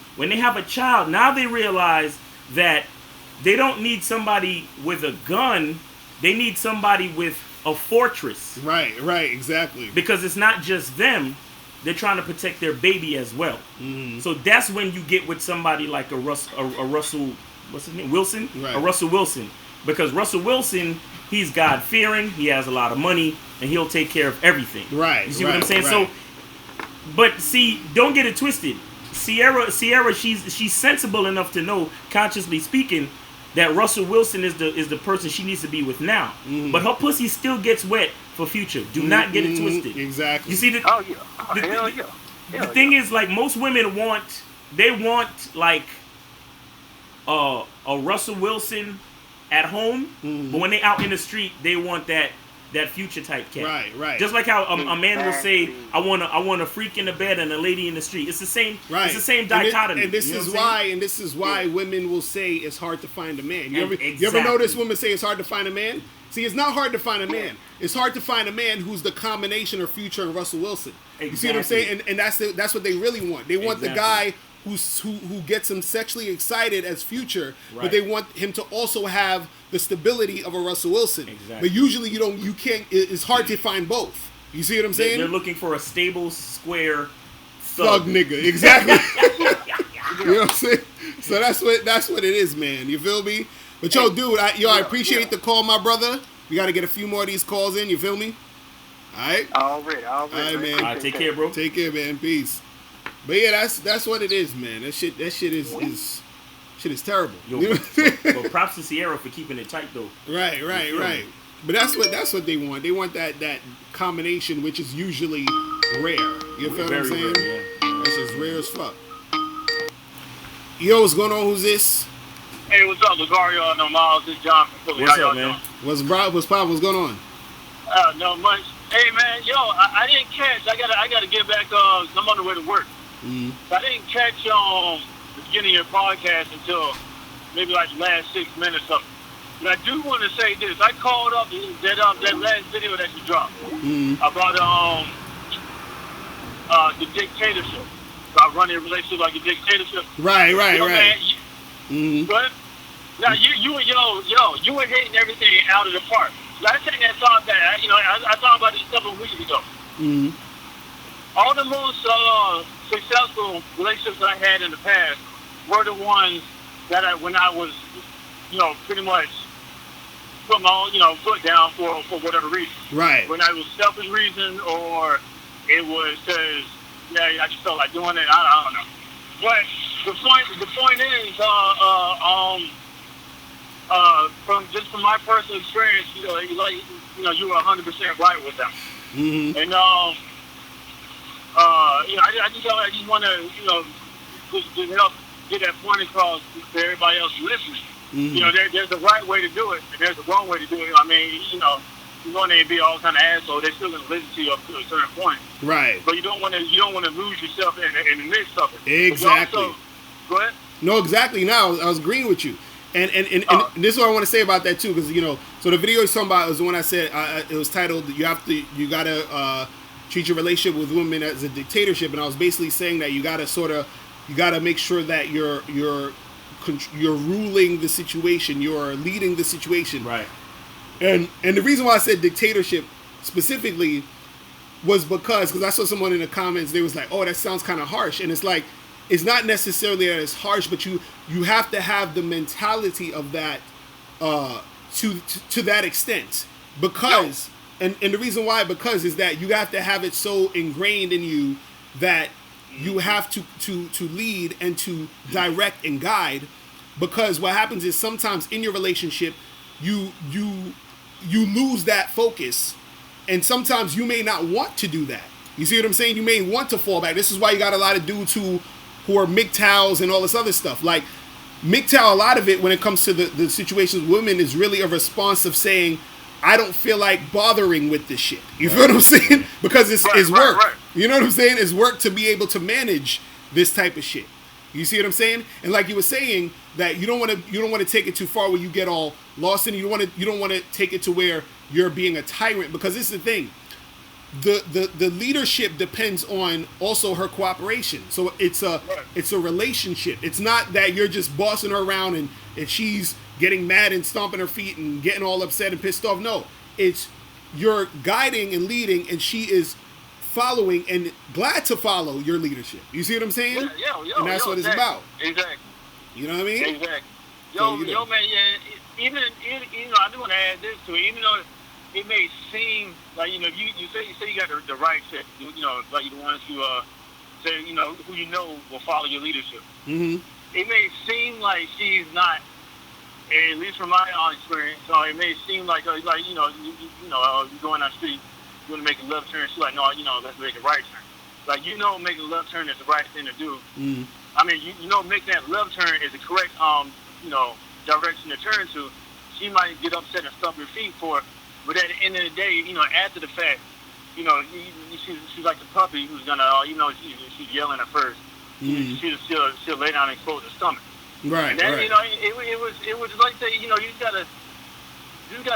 they realize that they don't need somebody with a gun. They need somebody with a fortress.
Right, exactly.
Because it's not just them. They're trying to protect their baby as well. So that's when you get with somebody like a Russell, what's his name? Wilson?
Right.
A Russell Wilson. Because Russell Wilson, he's God-fearing, he has a lot of money, and he'll take care of everything.
Right.
You see what I'm saying?
Right.
So, but see, don't get it twisted. Sierra, she's sensible enough to know, consciously speaking, that Russell Wilson is the person she needs to be with now. But her pussy still gets wet for Future. Do not get it twisted.
Exactly.
You see the
Oh yeah. Hell yeah.
the thing is, like, most women want like a Russell Wilson at home, but when they out in the street, they want that Future type cat.
Right.
Just like how a man will say, I want a freak in the bed and a lady in the street. It's the same.
Right.
It's the same dichotomy.
And this
You know
is
what I'm saying?
why. And this is why women will say it's hard to find a man. You ever
Exactly.
notice women say it's hard to find a man? See, it's not hard to find a man. It's hard to find a man who's the combination of Future and Russell Wilson. You see what I'm saying? And that's what they really want. They want the guy who gets them sexually excited as Future, but they want him to also have the stability of a Russell Wilson.
Exactly.
But usually you can't. It's hard to find both. You see what I'm saying?
They're looking for a stable, square
thug nigga. Exactly. You know what I'm saying? So that's what it is, man. You feel me? But yo, dude, I appreciate the call, my brother. We got to get a few more of these calls in. You feel me? All right.
All right,
man.
All right, take care, bro.
Take care, man. Peace. But yeah, that's what it is, man. That shit is terrible.
Yo,
You know what I'm saying?
but props to Sierra for keeping it tight, though.
Right. But that's what they want. They want that combination, which is usually rare. You feel what I'm saying?
Rare, yeah.
That's just rare as fuck. Yo, what's going on? Who's this?
Hey, what's up, Lagario? No, Miles. This is John from Philly.
What's
How y'all
up, man?
doing?
What's poppin'? What's going on?
No much. Hey, man, yo, I didn't catch. I gotta get back. I'm on the way to work. I didn't catch the beginning of your podcast until maybe like the last 6 minutes of it. But I do want to say this. I called up that last video that you dropped about the dictatorship. About running a relationship like a dictatorship.
Right.
Man, but now you were hitting everything out of the park. Last thing I thought that I talked about this a couple of weeks ago. All the most successful relationships that I had in the past were the ones that when I was, pretty much put my own, foot down for whatever reason.
Right.
When I was selfish reason or it was because, I just felt like doing it. I don't know. But the point is, from my personal experience, you were 100% right with them. And I just want to, just help
get that point across to everybody else listening.
Mhm.
You know, there's a right way to do it, and there's a wrong way to do it. I mean, you know, you want to be all kind of asshole. They're still going to listen to you up to a certain point,
Right.
but you don't want to lose yourself in the midst of it. But you
Exactly.
also, go ahead.
No, exactly. Now I was agreeing with you, and this is what I want to say about that too, because you know, so the video you're talking about was the one I said it was titled you gotta treat your relationship with women as a dictatorship, and I was basically saying that you gotta make sure that you're ruling the situation, you're leading the situation,
Right.
and the reason why I said dictatorship specifically was because I saw someone in the comments, they was like, oh, that sounds kind of harsh, and it's like, it's not necessarily that it's harsh, but you have to have the mentality of that to that extent, because and the reason why, because is that you have to have it so ingrained in you that you have to lead and to direct and guide, because what happens is sometimes in your relationship you lose that focus, and sometimes you may not want to do that. You see what I'm saying? You may want to fall back. This is why you got a lot of dudes who are MGTOWs and all this other stuff. Like MGTOW, a lot of it when it comes to the situations with women is really a response of saying, I don't feel like bothering with this shit. You feel what I'm saying? Because it's work.
Right.
You know what I'm saying? It's work to be able to manage this type of shit. You see what I'm saying? And like you were saying, that you don't want to take it too far where you get all lost in it. You don't want to take it to where you're being a tyrant, because this is the thing. The leadership depends on also her cooperation. So it's a relationship. It's not that you're just bossing her around and she's getting mad and stomping her feet and getting all upset and pissed off. No, it's you're guiding and leading, and she is following and glad to follow your leadership. You see what I'm saying? And that's what it's about.
Exactly.
You know what I mean?
Exactly.
So, you know.
Man, yeah. Even I do want to add this to it. Even though it may seem like, you know, you say you got the right chick, you know, like the ones who say, you know, who you know will follow your leadership.
Mm-hmm.
It may seem like she's not, at least from my own experience. So it may seem like you know, you going down the street, you want to make a left turn. She's like, no, you know, let's make a right turn. Like, you know, making a left turn is the right thing to do.
Mm-hmm.
I mean, you know, making that left turn is the correct, you know, direction to turn to. She might get upset and stomp her feet for it, but at the end of the day, you know, after the fact, you know, she's like the puppy who's gonna, you know, she's yelling at first.
Mm-hmm.
She'll lay down and close her stomach.
Right.
And then,
right.
you know, it was like that. You know, you gotta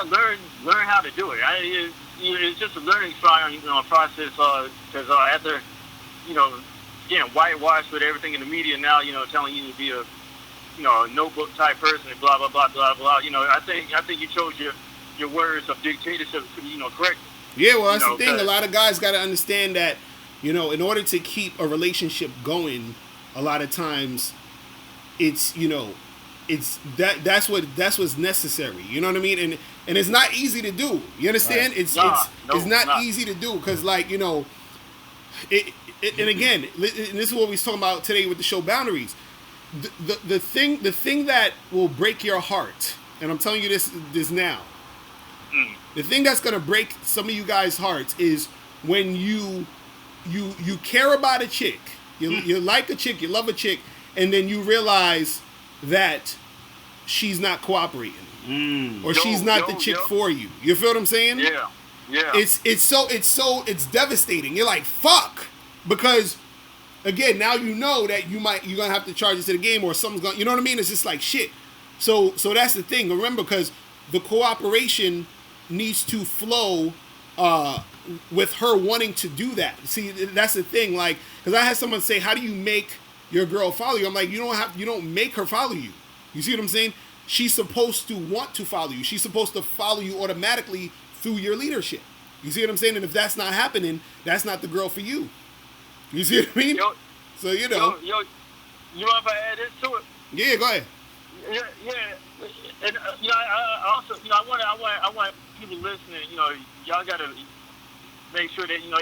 learn how to do it. It's just a learning process. Because after, you know, getting whitewashed with everything in the media now, you know, telling you to be a, you know, a notebook type person and blah blah blah blah blah. You know, I think you chose your words of dictatorship, you know, correctly.
Yeah, well, that's the thing. A lot of guys got to understand that, you know, in order to keep a relationship going, a lot of times, it's, you know, it's that's what's necessary. You know what I mean? And it's not easy to do. You understand? Right. It's not easy to do, because, like, you know, and again, and this is what we was talking about today with the show Boundaries. The thing that will break your heart, and I'm telling you this now. The thing that's gonna break some of you guys' hearts is when you care about a chick, you like a chick, you love a chick, and then you realize that she's not cooperating, or she's not the chick for you. You feel what I'm saying?
Yeah.
It's devastating. You're like, fuck, because again, now you know that you're gonna have to charge it to the game, or something's gonna, you know what I mean? It's just like shit. So that's the thing. Remember, because the cooperation needs to flow with her wanting to do that. See, that's the thing. Like, because I had someone say, how do you make your girl follow you? I'm like, you don't make her follow you. You see what I'm saying? She's supposed to want to follow you. She's supposed to follow you automatically through your leadership. You see what I'm saying? And if that's not happening, that's not the girl for you. You see what I mean? So, you know.
You know, if I add this to it?
Yeah, go ahead.
Yeah. And you know, I also, you know, I want people listening. You know, y'all gotta make sure that, you know,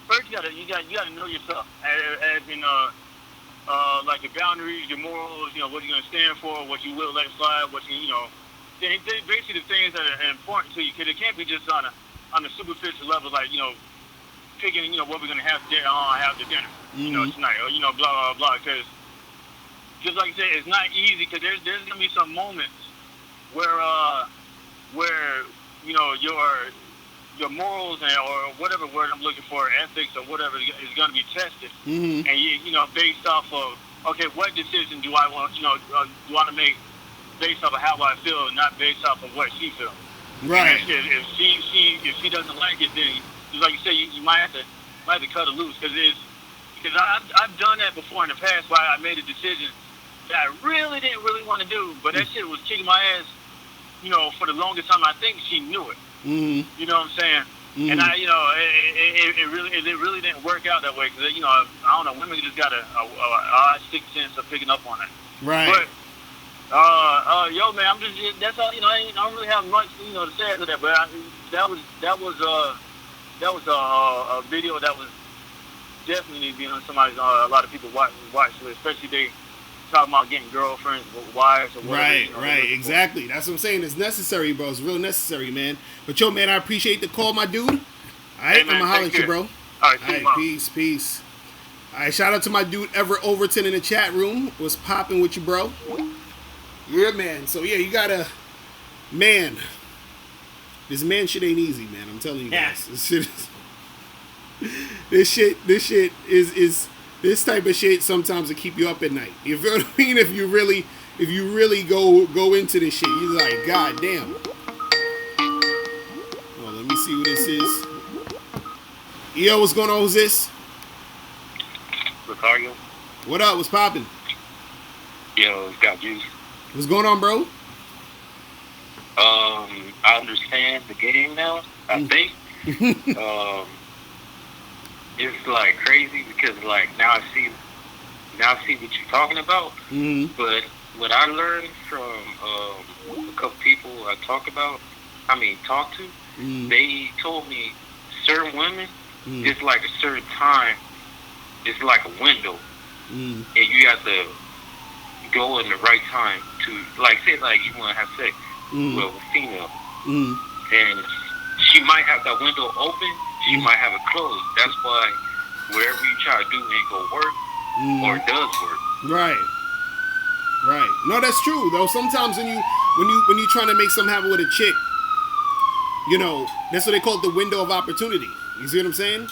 first you gotta know yourself, as in like your boundaries, your morals. You know, what you're gonna stand for, what you will let slide, what you know, basically the things that are important to you. Because it can't be just on a superficial level, like, you know, picking, you know, what we're gonna have the dinner, you know, tonight, or, you know, blah blah blah. Because
just like I said, it's not easy because there's gonna be some moments where you know your morals or whatever word I'm looking for, ethics or whatever is gonna be tested,
Mm-hmm.
and you know based off of okay, what decision do I want do I want to make based off of how I feel, not based off of what she feels.
Right.
And if she doesn't like it, then just like you said, you might have to cut it loose because I've done that before in the past where I made a decision that I really didn't want to do, but that shit was kicking my ass, you know, for the longest time. I think she knew it.
Mm-hmm.
You know what I'm saying?
Mm-hmm.
And it really didn't work out that way because you know I don't know, women just got a odd sixth sense of picking up on it.
Right.
But yo man, I'm just that's all. You know, I don't really have much to say after that. But that was a video that was definitely being on somebody's a lot of people watch, especially they talking about getting girlfriends, wives, or whatever.
Right, exactly. That's what I'm saying. It's necessary, bro. It's real necessary, man. But yo, man, I appreciate the call, my dude. All right,
Hey, man,
I'm gonna holler at you, bro.
all right,
All right, peace. All right, shout out to my dude Everett Overton in the chat room. What's popping with you, bro? Yeah, man. So yeah, you gotta, man. This man shit ain't easy, man. I'm telling you guys. This shit is this type of shit sometimes will keep you up at night. You feel what I mean? If you really go into this shit, you're like, God damn. Oh, let me see who this is. Yo, what's going on? Who's this?
Ricardo.
What up? What's popping?
Yo, it's got juice.
What's going on, bro?
I understand the game now. I think. It's like crazy because like now I see what you're talking about.
Mm-hmm.
But what I learned from a couple people I talk to,
Mm-hmm.
they told me certain women,
Mm-hmm.
it's like a certain time, it's like a window,
Mm-hmm.
and you have to go in the right time to like say like you want to have sex
Mm-hmm.
with a female,
Mm-hmm.
and she might have that window open, she might have it closed. That's why wherever you try to do ain't gonna work or it does work.
Right. No, that's true though. Sometimes when you trying to make something happen with a chick, you know, that's what they call it, the window of opportunity. You see what I'm saying?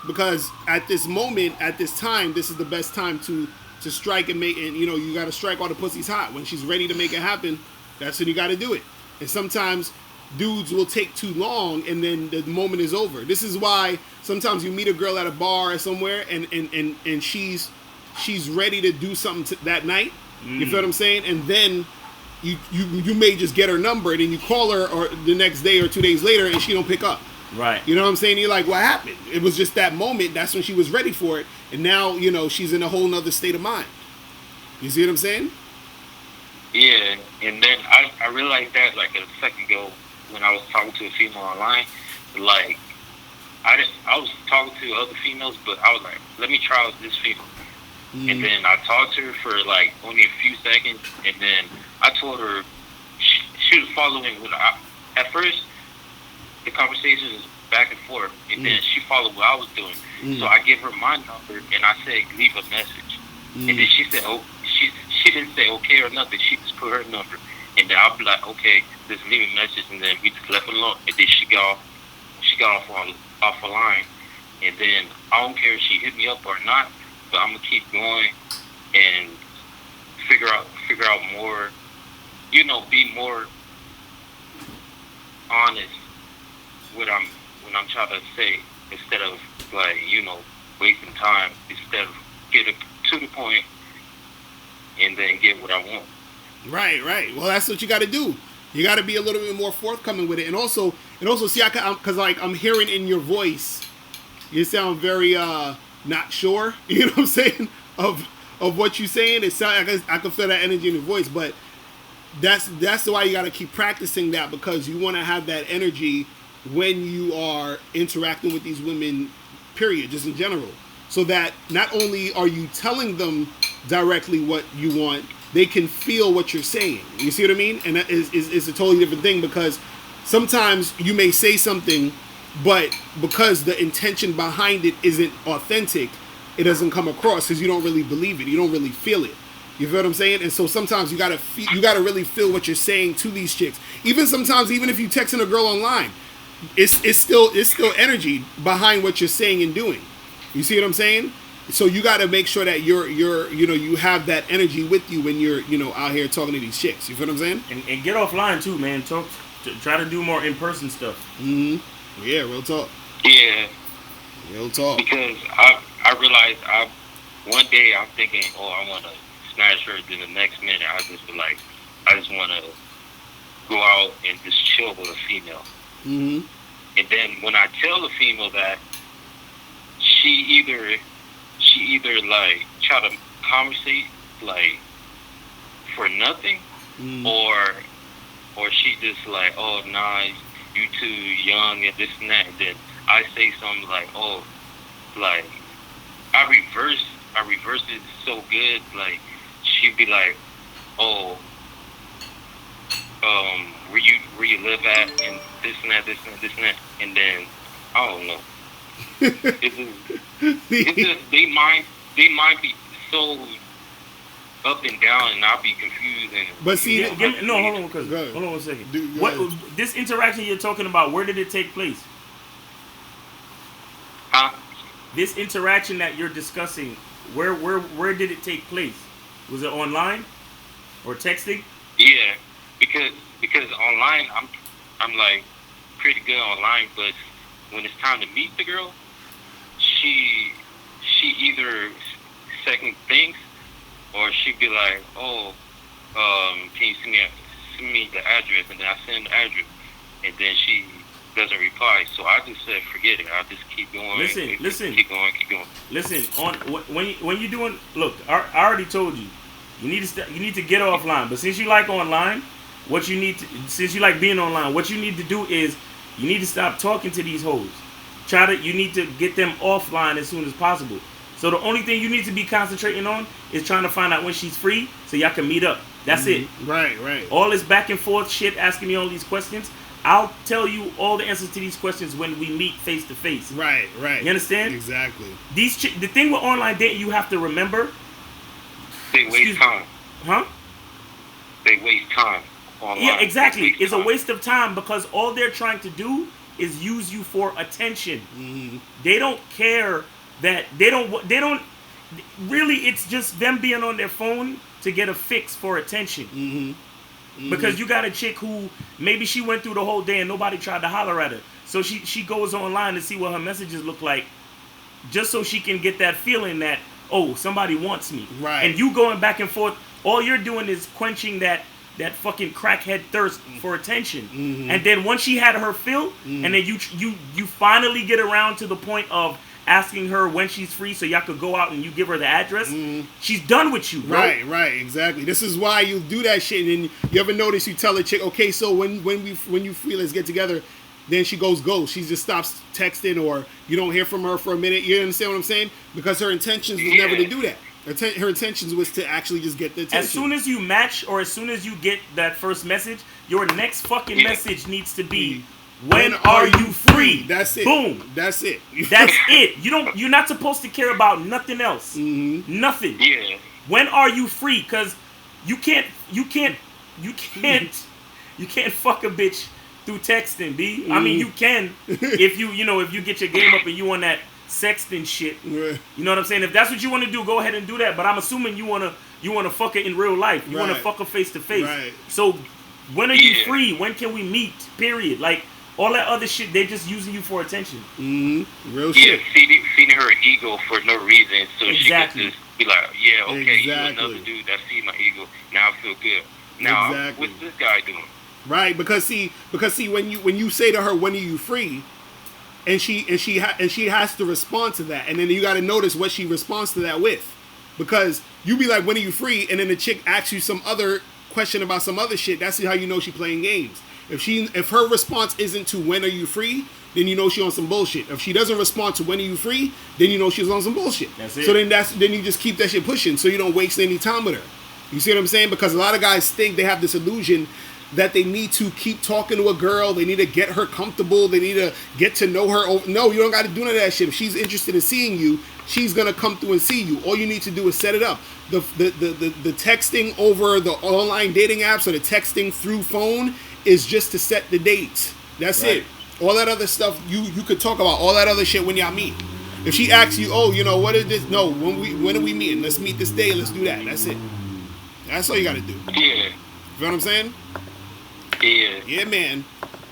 Because at this moment, at this time, this is the best time to strike and make, and you know, you got to strike while the pussy's hot. When she's ready to make it happen, that's when you got to do it. And sometimes dudes will take too long and then the moment is over. This is why sometimes you meet a girl at a bar or somewhere and she's ready to do something that night. You feel what I'm saying? And then you may just get her number and then you call her or the next day or 2 days later and she don't pick up.
Right.
You know what I'm saying? You're like, what happened? It was just that moment. That's when she was ready for it. And now, you know, she's in a whole nother state of mind. You see what I'm saying?
Yeah, and then I realized that like a second ago when I was talking to a female online. Like I was talking to other females, but I was like, let me try out this female.
Mm-hmm.
And then I talked to her for like only a few seconds, and then I told her she was following what at first the conversation was back and forth, and then she followed what I was doing. So I gave her my number and I said leave a message, and then she said, oh, she didn't say okay or nothing. She just put her number, and then I'll be like, okay, just leave a message, and then we just left it alone. And then she got off the line, and then I don't care if she hit me up or not, but I'm gonna keep going and figure out more, you know, be more honest when I'm trying to say, instead of like, you know, wasting time, instead of getting to the point and then get what I want.
Right. Well, that's what you got to do. You got to be a little bit more forthcoming with it, and also see, because like I'm hearing in your voice, you sound very not sure. You know what I'm saying of what you're saying. It sound I can feel that energy in your voice, but that's why you got to keep practicing that, because you want to have that energy when you are interacting with these women, period, just in general, so that not only are you telling them directly what you want, they can feel what you're saying. You see what I mean? And that is a totally different thing, because sometimes you may say something, but because the intention behind it isn't authentic, it doesn't come across because you don't really believe it. You don't really feel it. You feel what I'm saying? And so sometimes you gotta really feel what you're saying to these chicks. Even sometimes, even if you texting a girl online, it's still energy behind what you're saying and doing. You see what I'm saying? So you got to make sure that you have that energy with you when you're out here talking to these chicks. You feel what I'm saying?
And get offline too, man. Try to do more in-person stuff.
Mm-hmm. Yeah, real talk.
Yeah.
Real talk.
Because I realized one day I'm thinking, I want to smash her. Then the next minute I just be like, I just want to go out and just chill with a female.
Mm-hmm.
And then when I tell the female that, she either like try to conversate like for nothing, or she just like, oh nah, you too young and this and that. And then I say something like, oh, like I reverse it so good. Like she'd be like, oh, where you live at, and this and that, and then I don't know. It's just they might be so up and down, and I'll be confused. And
but see,
hold on one second. This interaction you're talking about? Where did it take place?
Huh?
This interaction that you're discussing, where did it take place? Was it online or texting?
Yeah, because online I'm like pretty good online, but when it's time to meet the girl, she either second thinks, or she'd be like, oh, can you send me the address? And then I send the address, and then she doesn't reply. So I just said, forget it. I'll just keep going.
Listen.
Keep going.
Listen, when you're doing, look, I already told you, you need to get offline. But since you like online, since you like being online, what you need to do is you need to stop talking to these hoes. You need to get them offline as soon as possible. So the only thing you need to be concentrating on is trying to find out when she's free so y'all can meet up. That's it.
Right.
All this back and forth shit, asking me all these questions, I'll tell you all the answers to these questions when we meet face to face.
Right.
You understand?
Exactly.
The thing with online dating, you have to remember.
They waste time.
Huh?
They waste time online.
Yeah, exactly. It's a waste of time because all they're trying to do is use you for attention.
Mm-hmm.
They don't care that they don't really, it's just them being on their phone to get a fix for attention.
Mm-hmm.
Because you got a chick who maybe she went through the whole day and nobody tried to holler at her, so she goes online to see what her messages look like, just so she can get that feeling that, oh, somebody wants me.
Right.
And you going back and forth, all you're doing is quenching that fucking crackhead thirst for attention.
Mm-hmm.
And then once she had her fill, and then you finally get around to the point of asking her when she's free so y'all could go out and you give her the address, she's done with you, bro.
Right, exactly. This is why you do that shit. And you ever notice you tell a chick, okay, so when you free, let's get together. Then she goes ghost. She just stops texting, or you don't hear from her for a minute. You understand what I'm saying? Because her intentions was never to do that. Her intentions was to actually just get the attention.
As soon as you match, or as soon as you get that first message, your next fucking message needs to be, when are you free?
That's it.
Boom.
That's it.
That's it. You're not supposed to care about nothing else.
Mm-hmm.
Nothing.
Yeah.
When are you free? Because you can't fuck a bitch through texting, B. I mean, you can if you get your game up and you on that sexting shit. You know what I'm saying? If that's what you want to do, go ahead and do that. But I'm assuming you wanna fuck her in real life. You wanna fuck her face to face.
Right.
So when are you free? When can we meet? Period. Like all that other shit, they're just using you for attention.
Mm-hmm. Real shit.
Feeding her ego for no reason, so
Exactly.
she can just be like, yeah, okay,
Exactly.
you another dude that feed my ego. Now I feel good. Now
Exactly.
what's this guy doing?
Right, because see, when you say to her, when are you free, and she has to respond to that, and then you got to notice what she responds to that with, because you be like, when are you free, and then the chick asks you some other question about some other shit. That's how you know she playing games. If her response isn't to when are you free, then you know she on some bullshit. If she doesn't respond to when are you free, then you know she's on some bullshit.
That's it.
So then you just keep that shit pushing, so you don't waste any time with her. You see what I'm saying? Because a lot of guys think they have this illusion that they need to keep talking to a girl, they need to get her comfortable, they need to get to know her. No, you don't got to do none of that shit. If she's interested in seeing you, she's gonna come through and see you. All you need to do is set it up. the texting over the online dating apps or the texting through phone is just to set the dates. That's
Right.
it. All that other stuff you could talk about all that other shit when y'all meet. If she asks you, oh, you know, what is this? No, when are we meeting? Let's meet this day. Let's do that. That's it. That's all you got to do.
Yeah.
You know what I'm saying?
Yeah.
Yeah, man.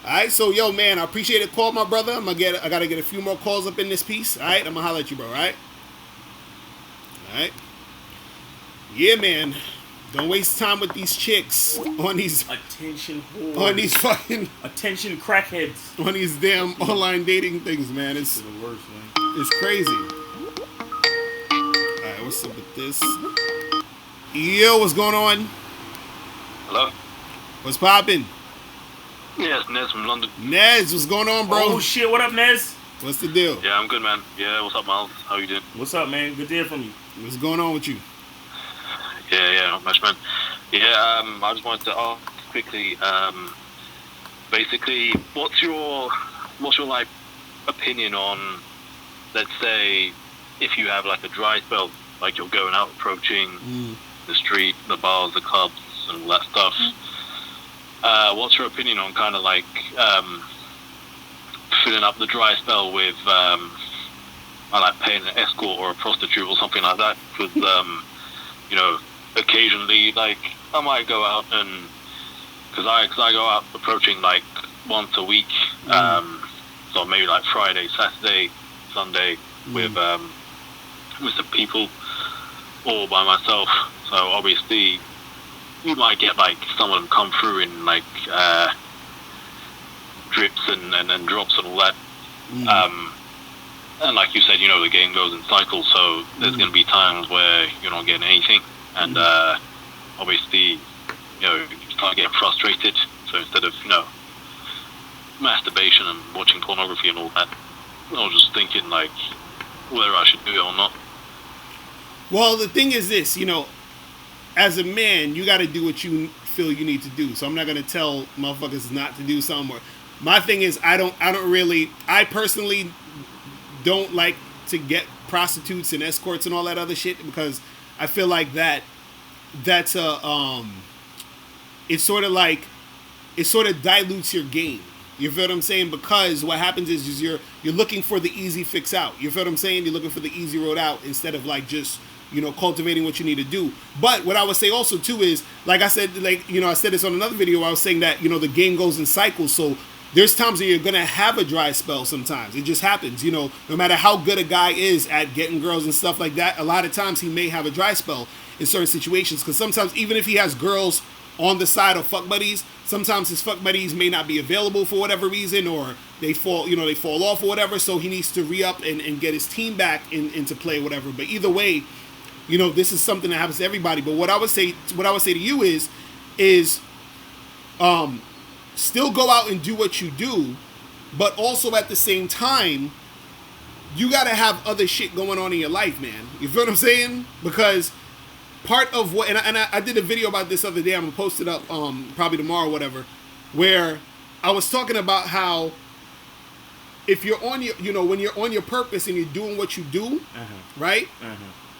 All right, so yo, man, I appreciate the call, my brother. I gotta get a few more calls up in this piece. All right, I'm gonna holler at you, bro. All right. All right. Yeah, man. Don't waste time with these chicks on these
Attention whore.
on these fucking
Attention crackheads.
on these damn online dating things, man.
It's the worst, man.
It's crazy. All right, what's up with this? Yo, what's going on?
Hello?
What's poppin'?
Yeah, it's Nez from London.
Nez, what's going on, bro?
Oh shit, what up, Nez?
What's the deal?
Yeah, I'm good, man. Yeah, what's up, Miles? How you doing?
What's up, man? Good to hear from you.
What's going on with you?
Yeah, not much, man. Yeah, I just wanted to ask quickly, basically, what's your like opinion on, let's say, if you have like a dry spell, like you're going out approaching the street, the bars, the clubs, and all that stuff. What's your opinion on kind of like filling up the dry spell with I like paying an escort or a prostitute or something like that? Because you know, occasionally, like I might go out and because I go out approaching like once a week, so maybe like Friday, Saturday, Sunday with some people or by myself. So obviously, you might get like some of them come through in like drips and drops and all that. And like you said, you know, the game goes in cycles, so there's going to be times where you're not getting anything. And obviously, you know, you start getting frustrated. So instead of, you know, masturbation and watching pornography and all that, I was just thinking like whether I should do it or not.
Well, the thing is this, you know, as a man, you got to do what you feel you need to do. So I'm not going to tell motherfuckers not to do something. Or my thing is, I personally don't like to get prostitutes and escorts and all that other shit because I feel like that's it sort of dilutes your game. You feel what I'm saying? Because what happens is you're looking for the easy fix out. You feel what I'm saying? You're looking for the easy road out instead of like just, you know, cultivating what you need to do. But what I would say also too is, like I said, like, you know, I said this on another video, I was saying that, you know, the game goes in cycles. So there's times where you're going to have a dry spell sometimes. It just happens, you know, no matter how good a guy is at getting girls and stuff like that, a lot of times he may have a dry spell in certain situations. Because sometimes even if he has girls on the side of fuck buddies, sometimes his fuck buddies may not be available for whatever reason, or they fall off or whatever. So he needs to re-up and get his team back into play, whatever. But either way, you know, this is something that happens to everybody. But what I would say to you is still go out and do what you do, but also at the same time, you got to have other shit going on in your life, man. You feel what I'm saying? Because part of what, and I did a video about this other day, I'm going to post it up probably tomorrow or whatever, where I was talking about how if you're on your, you know, when you're on your purpose and you're doing what you do, right?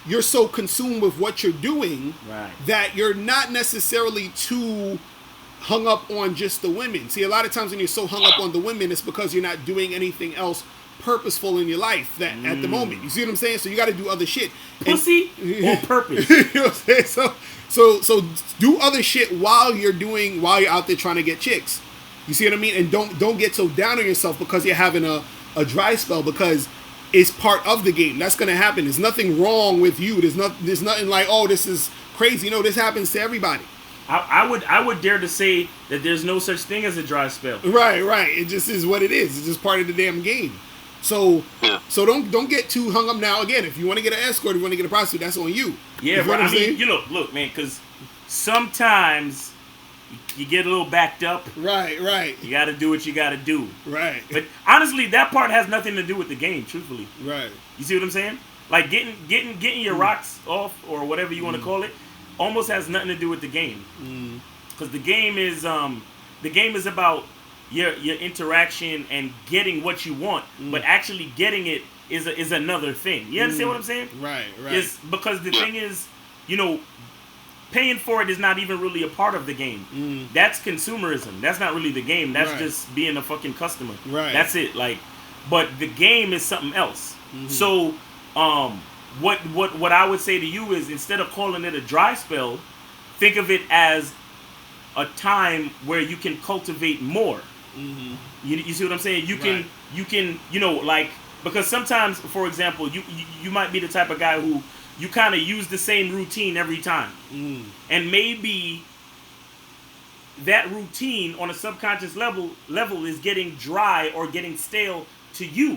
You're so consumed with what you're doing that you're not necessarily too hung up on just the women. See, a lot of times when you're so hung up on the women, it's because you're not doing anything else purposeful in your life that at the moment. You see what I'm saying? So you got to do other shit.
Pussy on purpose.
You know what I'm saying? So do other shit while you're out there trying to get chicks. You see what I mean? And don't get so down on yourself because you're having a dry spell, because it's part of the game. That's gonna happen. There's nothing wrong with you. There's nothing like, oh, this is crazy. No, this happens to everybody.
I would dare to say that there's no such thing as a dry spell.
Right. It just is what it is. It's just part of the damn game. So don't get too hung up. Now again, if you want to get an escort, if you want to get a prostitute, that's on you.
Yeah, bro. I mean, you know, look, man, because sometimes you get a little backed up.
Right.
You got to do what you got to do.
Right.
But honestly, that part has nothing to do with the game. Truthfully.
Right.
You see what I'm saying? Like getting your rocks off or whatever you want to call it, almost has nothing to do with the game. Because the game is about your interaction and getting what you want, but actually getting it is another thing. You understand what I'm saying?
Right.
It's because the thing is, paying for it is not even really a part of the game. That's consumerism. That's not really the game. That's just being a fucking customer.
Right.
That's it. Like, but the game is something else. So, what I would say to you is, instead of calling it a dry spell, think of it as a time where you can cultivate more. You see what I'm saying? You can like, because sometimes, for example, you might be the type of guy who you kind of use the same routine every time, and maybe that routine on a subconscious level is getting dry or getting stale to you.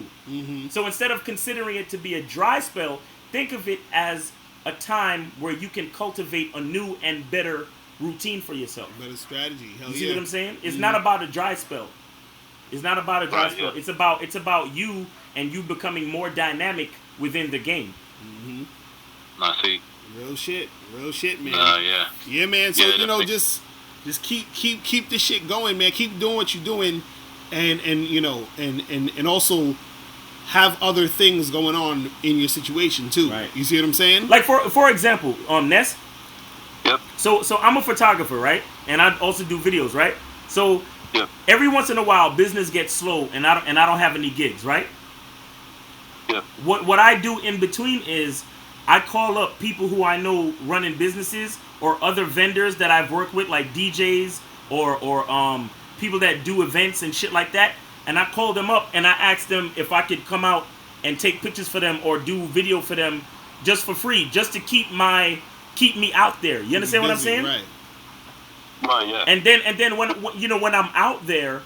So instead of considering it to be a dry spell, think of it as a time where you can cultivate a new and better routine for yourself.
Better strategy. Hell
you see what I'm saying? It's not about a dry spell. It's not about a dry spell. It's about you and you becoming more dynamic within the game.
I see.
Real shit, man. Yeah, man. So just keep this shit going, man. Keep doing what you're doing, and also have other things going on in your situation too.
Right.
You see what I'm saying?
Like for example, Ness.
Yep.
So I'm a photographer, right? And I also do videos, right? So every once in a while, business gets slow, and I don't have any gigs, right?
Yep.
What I do in between is I call up people who I know running businesses or other vendors that I've worked with, like DJs or people that do events and shit like that. And I call them up and I ask them if I could come out and take pictures for them or do video for them just for free, just to keep me out there. You understand what I'm saying?
Right.
Right, yeah.
And then when I'm out there,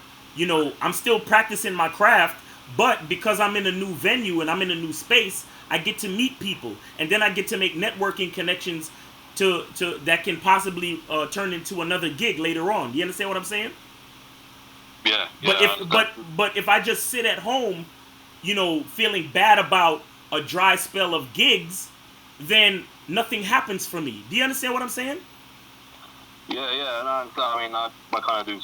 I'm still practicing my craft, but because I'm in a new venue and I'm in a new space, I get to meet people, and then I get to make networking connections to that can possibly turn into another gig later on. Do you understand what I'm saying?
Yeah.
But if I just sit at home, feeling bad about a dry spell of gigs, then nothing happens for me. Do you understand what I'm saying?
Yeah, and I kind of do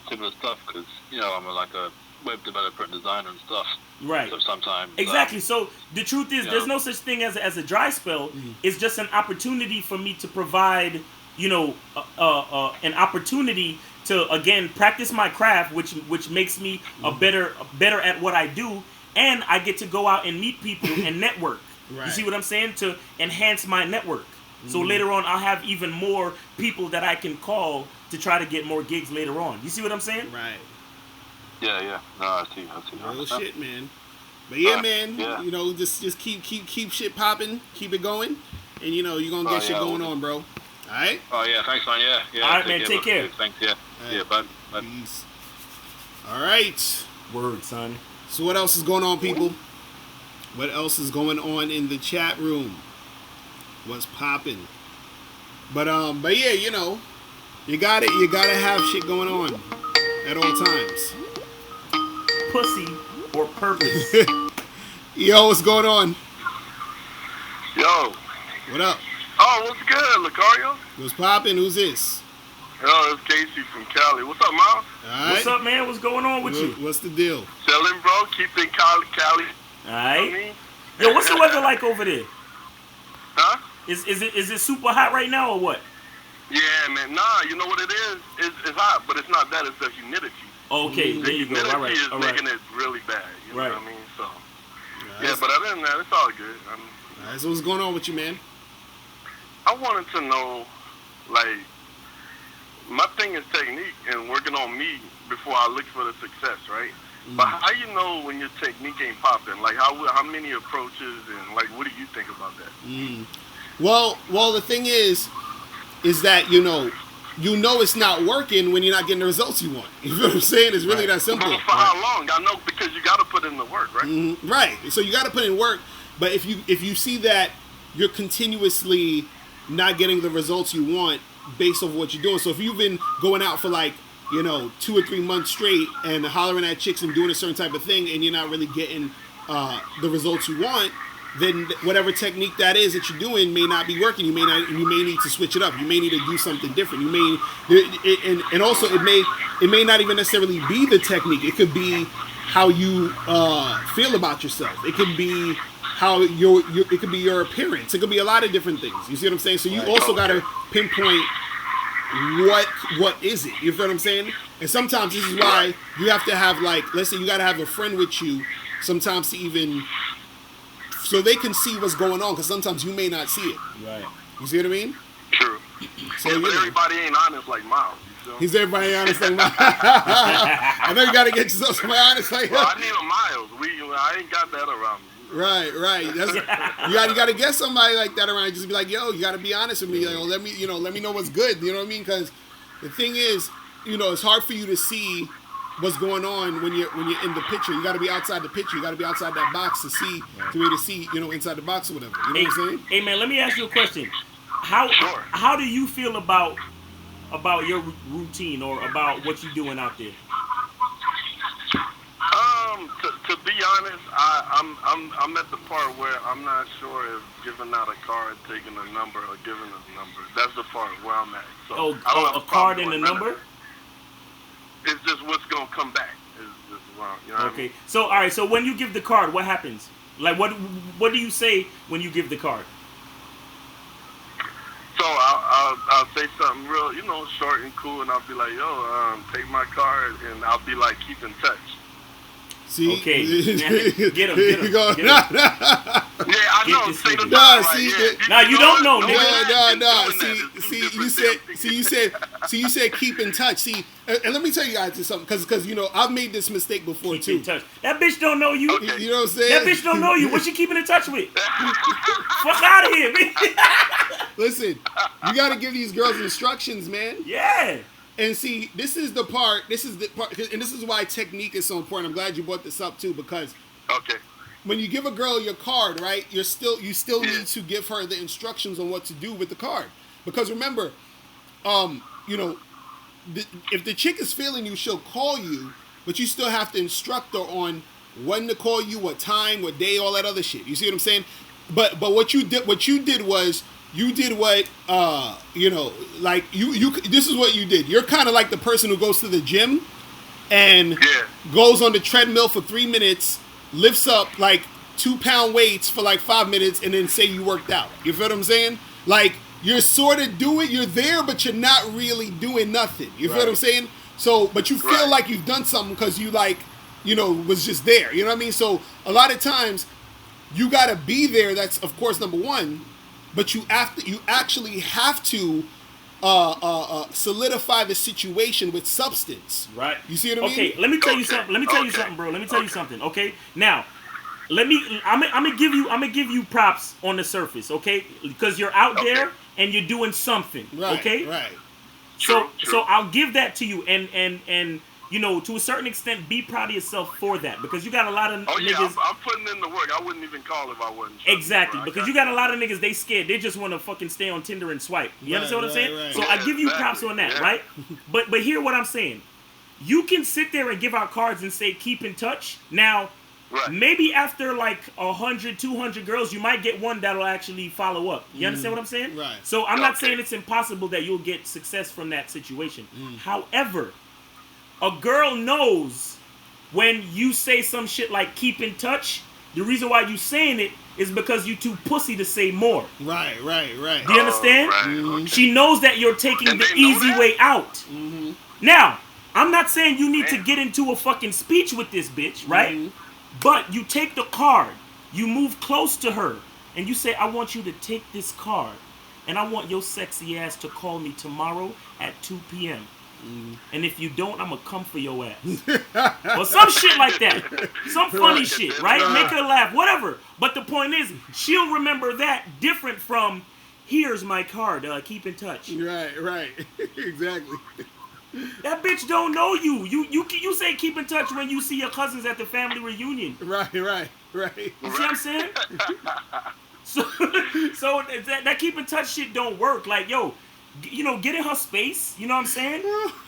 similar stuff because I'm like a web developer and designer and stuff.
Right.
So sometimes
exactly. So the truth is, there's no such thing as a dry spell. It's just an opportunity for me to provide, an opportunity to again practice my craft, which makes me better at what I do, and I get to go out and meet people and network. Right. You see what I'm saying? To enhance my network. So later on, I'll have even more people that I can call to try to get more gigs later on. You see what I'm saying?
Right.
Yeah. No, I see.
Real shit, man. But man, just keep shit popping, keep it going, and you're gonna get shit going on, bro. All right.
Oh yeah, thanks, man. Yeah.
All right, man. Take care.
Thanks. Yeah. Yeah, bud.
Peace. All right.
Word, son.
So what else is going on, people? What else is going on in the chat room? What's popping? But yeah, you gotta have shit going on at all times.
Pussy or purpose.
Yo, what's going on?
Yo.
What up?
Oh, what's good, Lucario?
What's popping? Who's this?
Yo, it's Casey from Cali. What's up, Miles?
Alright.
What's up, man? What's going on with you?
What's the deal?
Chilling, bro. Keeping Cali.
Alright. Yo, what's the weather like over there?
Huh?
Is it super hot right now or what?
Yeah, man. Nah, you know what it is? It's hot, but it's not that. It's the humidity.
Okay, there you go. All right.
The humidity is making it really bad. You know
right.
what I mean? So, yeah, but other than that, it's all good.
All right, so what's going on with you, man?
I wanted to know, like, my thing is technique and working on me before I look for the success, right? But how you know when your technique ain't popping? Like, how many approaches and, like, what do you think about that?
Well, the thing is that, it's not working when you're not getting the results you want. You know what I'm saying? It's really that simple.
But for how long? I know, because you got to put in the work, right?
Right. So you got to put in work. But if you see that you're continuously not getting the results you want based on what you're doing. So if you've been going out for 2 or 3 months straight and hollering at chicks and doing a certain type of thing and you're not really getting the results you want, then whatever technique that is that you're doing may not be working. You may need to switch it up. You may need to do something different. And also it may not even necessarily be the technique. It could be how you feel about yourself. It could be how it could be your appearance. It could be a lot of different things. You see what I'm saying? So you also got to pinpoint what is it. You feel what I'm saying? And sometimes this is why you have to have, like, let's say you got to have a friend with you sometimes to even, so they can see what's going on, because sometimes you may not see it.
Right.
You see what I mean?
True.
So
But everybody ain't honest like Miles. You feel?
He's everybody honest like Miles. I know you got to get yourself somebody honest like
Well, I need a Miles. I ain't got that around me.
Right. That's, you got to get somebody like that around. Just be like, yo, you got to be honest with me. Like, let me know what's good. You know what I mean? Because the thing is, it's hard for you to see what's going on when you're in the picture. You got to be outside the picture. You got to be outside that box to see, to be able to see, inside the box or whatever. You know what I'm saying?
Hey man, let me ask you a question. How do you feel about your routine or about what you're doing out there?
To be honest, I'm at the part where I'm not sure if giving out a card, taking a number, or giving a number. That's the part where I'm at. So I don't have
a card and a number?
It's just what's gonna come back. Is wrong. You know what I mean?
So all right. So when you give the card, what happens? Like what do you say when you give the card?
So I'll say something real, short and cool, and I'll be like, yo, take my card, and I'll be like, keep in touch.
See?
Okay. Get him.
Yeah, I know. Say the
Nah,
right,
see,
yeah.
Now you don't know,
nigga. You said keep in touch. See, and let me tell you guys something, because I've made this mistake before
keep
too.
in touch. That bitch don't know you.
Okay.
You know what I'm saying?
That bitch don't know you. What she keeping in touch with? Fuck out of here, man.
Listen, you got to give these girls instructions, man.
Yeah.
And see, this is the part, and this is why technique is so important. I'm glad you brought this up too, because when you give a girl your card, right, you still need to give her the instructions on what to do with the card. Because remember, if the chick is feeling you, she'll call you, but you still have to instruct her on when to call you, what time, what day, all that other shit. You see what I'm saying? But what you did was you did what like you this is what you did. You're kind of like the person who goes to the gym and goes on the treadmill for 3 minutes, lifts up like 2-pound weights for like 5 minutes, and then say you worked out. You feel what I'm saying? Like, you're sort of you're there, but you're not really doing nothing. You feel what I'm saying? So, but you feel like you've done something because you was just there. You know what I mean? So a lot of times you gotta be there. That's of course number one. But you actually have to solidify the situation with substance.
Right.
You see what I mean?
Okay, let me tell you something. Let me tell you something, bro. Let me tell you something. Okay. Now, I'm gonna give you props on the surface. Okay, because you're out there and you're doing something.
Right.
Okay.
Right.
So I'll give that to you, and to a certain extent, be proud of yourself for that, because you got a lot of niggas.
I'm putting in the work. I wouldn't even call if I wasn't.
Exactly, because you got a lot of niggas, they scared. They just want to fucking stay on Tinder and swipe. You understand what I'm saying?
Right.
So I give you props on that, right? But hear what I'm saying. You can sit there and give out cards and say, keep in touch. Now, maybe after like 100, 200 girls, you might get one that'll actually follow up. You understand what I'm saying?
Right.
So I'm not saying it's impossible that you'll get success from that situation. However, a girl knows when you say some shit like keep in touch, the reason why you saying it is because you too pussy to say more.
Right.
Do you understand?
Right.
She knows that you're taking the easy way out. Now, I'm not saying you need to get into a fucking speech with this bitch, right? But you take the card, you move close to her, and you say, I want you to take this card, and I want your sexy ass to call me tomorrow at 2 p.m. And if you don't, I'm gonna come for your ass. Or some shit like that. Some funny shit, right? Make her laugh, whatever. But the point is, she'll remember that different from, here's my card, keep in touch.
Right. Exactly.
That bitch don't know you. You say keep in touch when you see your cousins at the family reunion.
Right.
You see what I'm saying? So that keep in touch shit don't work. Like, yo, get in her space. You know what I'm saying?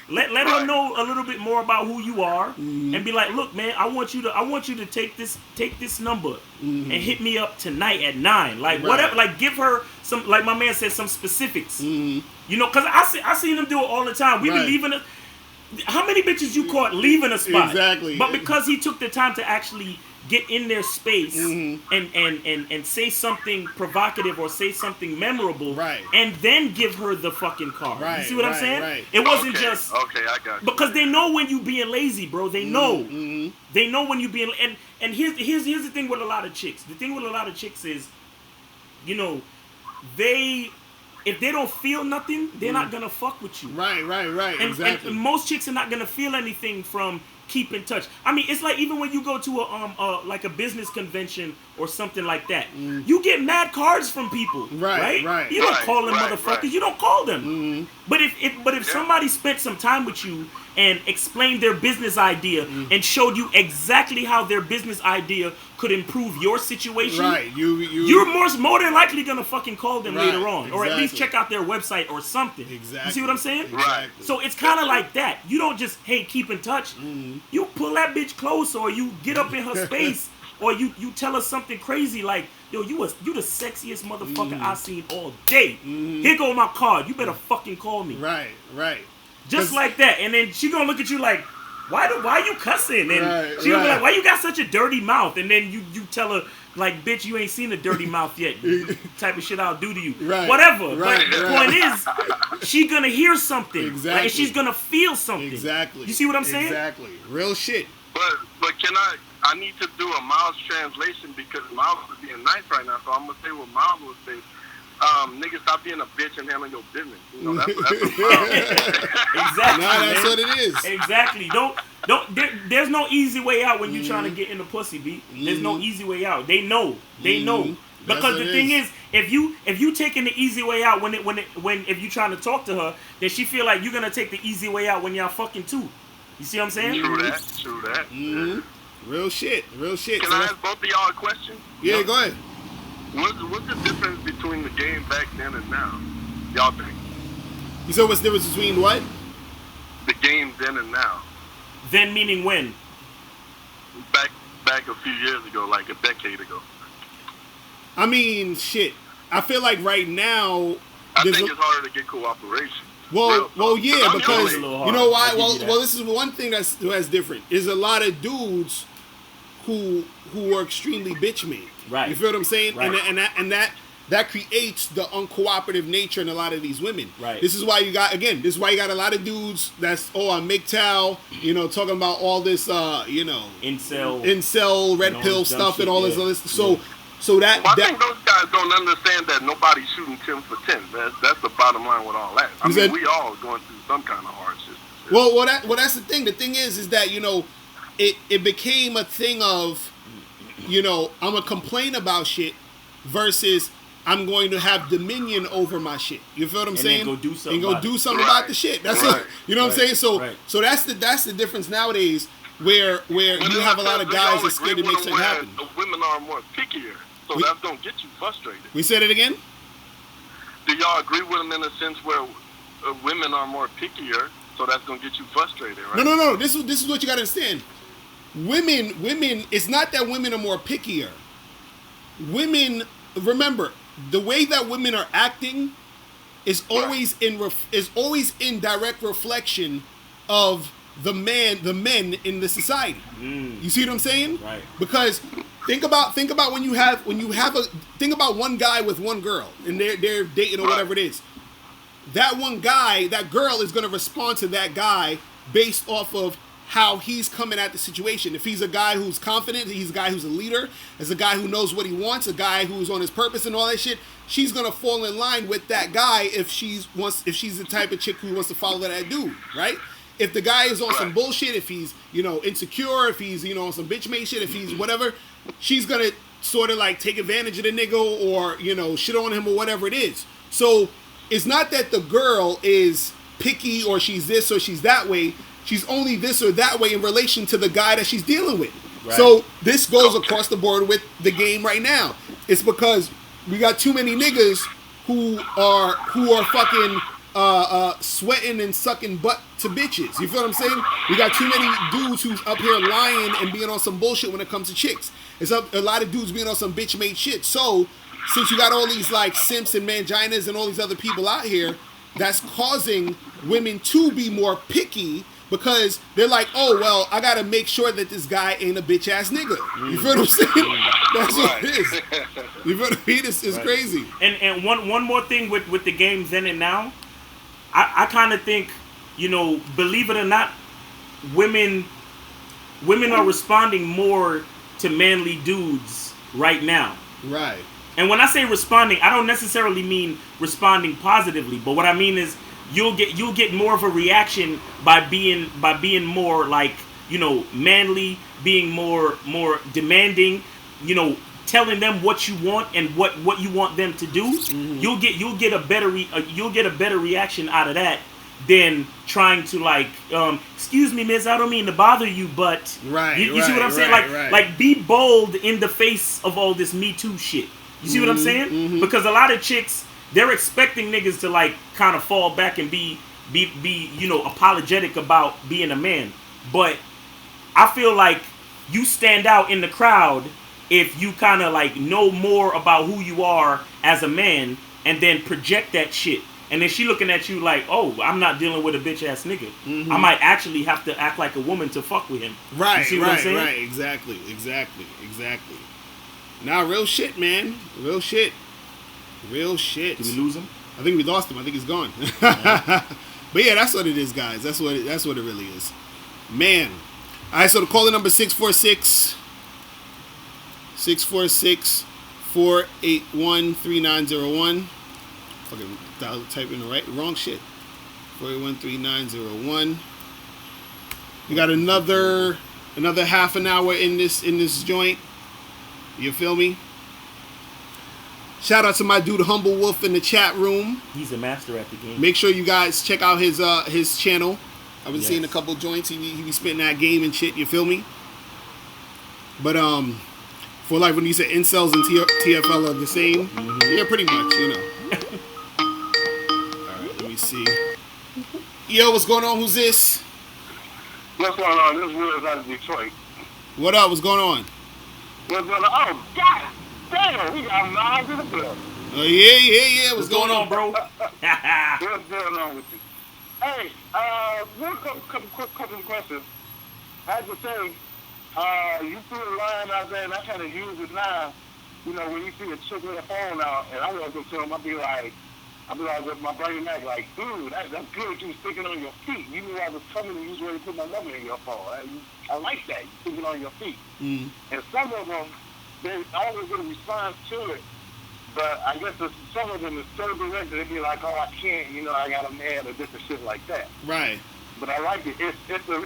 Let her know a little bit more about who you are, and be like, look, man, I want you to take this number and hit me up tonight at 9. Like whatever. Like give her some, like my man said, some specifics. Because I seen them do it all the time. We be leaving it. How many bitches you caught leaving a spot?
Exactly.
But because he took the time to actually get in their space and say something provocative or say something memorable,
Right.
and then give her the fucking card. You
Right,
see what I'm
right,
saying?
right.
It wasn't
Okay,
just
okay, I got you.
because they know when you being lazy, bro. They know. They know when you being and here's the thing with a lot of chicks. The thing with a lot of chicks is, you know, if they don't feel nothing, they're not gonna fuck with you.
Right.
And,
Exactly.
and most chicks are not gonna feel anything from keep in touch. I mean, it's like even when you go to a business convention or something like that, you get mad cards from people,
Right.
You don't
Right,
call them
right,
motherfuckers.
right.
You don't call them. But if somebody spent some time with you and explained their business idea and showed you exactly how their business idea could improve your situation,
Right.
you're more than likely gonna fucking call them
Right,
later on, or at least
exactly.
check out their website or something.
Exactly.
You see what I'm saying?
Right.
So it's kind of like that. You don't just keep in touch. You pull that bitch close, or you get up in her space, or you tell her something crazy like, yo, you the sexiest motherfucker I seen all day. Here go my card. You better fucking call me.
Right.
Just
'Cause-
like that, and then she gonna look at you like, why you cussing? And
Right,
she gonna be
right.
like, why you got such a dirty mouth? And then you tell her like, bitch, you ain't seen a dirty mouth yet. Type of shit I'll do to you.
Right,
Whatever.
right,
But the
right.
point is, she gonna hear something.
Exactly.
Like, and she's gonna feel something.
Exactly.
You see what I'm saying?
Exactly. Real shit.
But can I need to do a Miles translation because Miles is being nice right now, so I'm gonna say what Miles would say. Nigga, stop being a bitch and handling your business. You know, that's what
Exactly.
Nah, that's
man.
what it is.
Exactly. There's no easy way out when you're trying to get in the pussy, B. There's no easy way out. They know. They know.
That's
Because
what
the
it
thing
is.
is, if you taking the easy way out if you trying to talk to her, then she feel like you're gonna take the easy way out when y'all fucking too. You see what I'm saying?
True that.
Real shit.
Can I ask both of y'all a question?
Yeah, go ahead.
What's the difference between the game back then and now? Y'all think?
You said what's the difference between what?
The game then and now.
Then meaning when?
Back a few years ago, like a decade ago.
I mean, shit. I feel like right now.
I
there's
think
a-
it's harder to get cooperation.
Well, yeah,
I'm
because
a little
you
hard.
know why?
I'll give you that.
Well, this is one thing that's different. Is a lot of dudes who are extremely bitch made.
Right.
You feel what I'm saying?
Right.
And that creates the uncooperative nature in a lot of these women.
Right.
This is why you got a lot of dudes that's on MGTOW, talking about all this incel red
and all
pill
this dumb
stuff
shit,
and all this
yeah.
other so that
Well, I think those guys don't understand that nobody's shooting 10 for 10. That's the bottom line with all that. I
You
mean,
said-
we all going through some kind of hardship.
Well, that's the thing. The thing is that it became a thing of, I'm gonna complain about shit versus I'm going to have dominion over my shit. You feel what I'm
And
saying?
then go do something
And go
about
do
it.
something about the shit. That's
Right.
you know what I'm saying. So
Right.
so that's the difference nowadays where
But
you
then
have a lot
I
of
think
guys
y'all
that's scared to
agree
make
with
something
them
happen.
where the women are more pickier, so
We-
that's gonna get you frustrated.
We said it again.
Do y'all agree with them in a sense where women are more pickier, so that's gonna get you frustrated, right?
No. This is what you gotta understand. Women. It's not that women are more pickier. Women, remember, the way that women are acting is always in direct reflection of the men in the society. You see what I'm saying?
Right.
Because think about when you have think about one guy with one girl and they're dating or whatever it is. That one guy, that girl is going to respond to that guy based off of how he's coming at the situation. If he's a guy who's confident, he's a guy who's a leader, as a guy who knows what he wants, a guy who's on his purpose and all that shit, she's going to fall in line with that guy if she's the type of chick who wants to follow that dude, right? If the guy is on some bullshit, if he's, insecure, if he's, on some bitch made shit, if he's whatever, she's going to sort of like take advantage of the nigga or, shit on him or whatever it is. So it's not that the girl is picky or she's this or she's that way. She's only this or that way in relation to the guy that she's dealing with.
Right.
So this goes across the board with the game right now. It's because we got too many niggas who are fucking sweating and sucking butt to bitches. You feel what I'm saying? We got too many dudes who's up here lying and being on some bullshit when it comes to chicks. It's a lot of dudes being on some bitch made shit. So since you got all these like simps and manginas and all these other people out here, that's causing women to be more picky because they're like, oh well, I gotta make sure that this guy ain't a bitch ass nigga. You feel what I'm saying? That's what it is. You feel what I mean? It's crazy.
And one more thing with the games then and now, I kind of think, you know, believe it or not, women are responding more to manly dudes right now.
Right.
And when I say responding, I don't necessarily mean responding positively, but what I mean is you'll get more of a reaction by being more like, you know, manly, being more demanding, you know, telling them what you want and what you want them to do. Mm-hmm. You'll get a better reaction out of that than trying to like, excuse me, miss, I don't mean to bother you, but you see what I'm saying? Like be bold in the face of all this Me Too shit. You see what I'm saying? Mm-hmm. Because a lot of chicks, they're expecting niggas to like kind of fall back and be you know, apologetic about being a man. But I feel like you stand out in the crowd if you kind of like know more about who you are as a man and then project that shit. And then she looking at you like, oh, I'm not dealing with a bitch ass nigga. Mm-hmm. I might actually have to act like a woman to fuck with him.
Right,
you see what I'm saying?
Right, exactly. Nah, real shit, man. Real shit. Did
we lose him?
I think we lost him. I think he's gone. But yeah, that's what it is, guys. That's what it really is. Man. All right, so the caller number 646-481-3901. Fucking type in the wrong shit. 481-3901. We got another half an hour in this joint. You feel me? Shout out to my dude Humble Wolf in the chat room.
He's a master at the game.
Make sure you guys check out his channel. I've been seeing a couple joints. He be spitting that game and shit. You feel me? But for like when you say incels and TFL are the same, yeah, pretty much. You know. All right, let me see. Yo, what's going on? Who's this?
What's going on? This is Will out of Detroit.
What up? What's going on?
What's going on? Oh, God damn, we got knives in the club.
Oh, yeah. What's going on, bro?
What's going on with you? Hey, one couple of questions. I had to say, you threw a line out there, and I kind of use it now. You know, when you see a chick with a phone out, and I walk up to him, I'll be like, with my brain back, like, dude, that's good. You sticking on your feet. You knew I was coming, and you was ready to put my number in your phone. I like that. You sticking on your feet. Mm-hmm. And some of them, they always get a response to it. But I guess some of them is so direct that they be like, oh, I can't, you know, I got a man or different shit like that.
Right.
But I like it. It gets a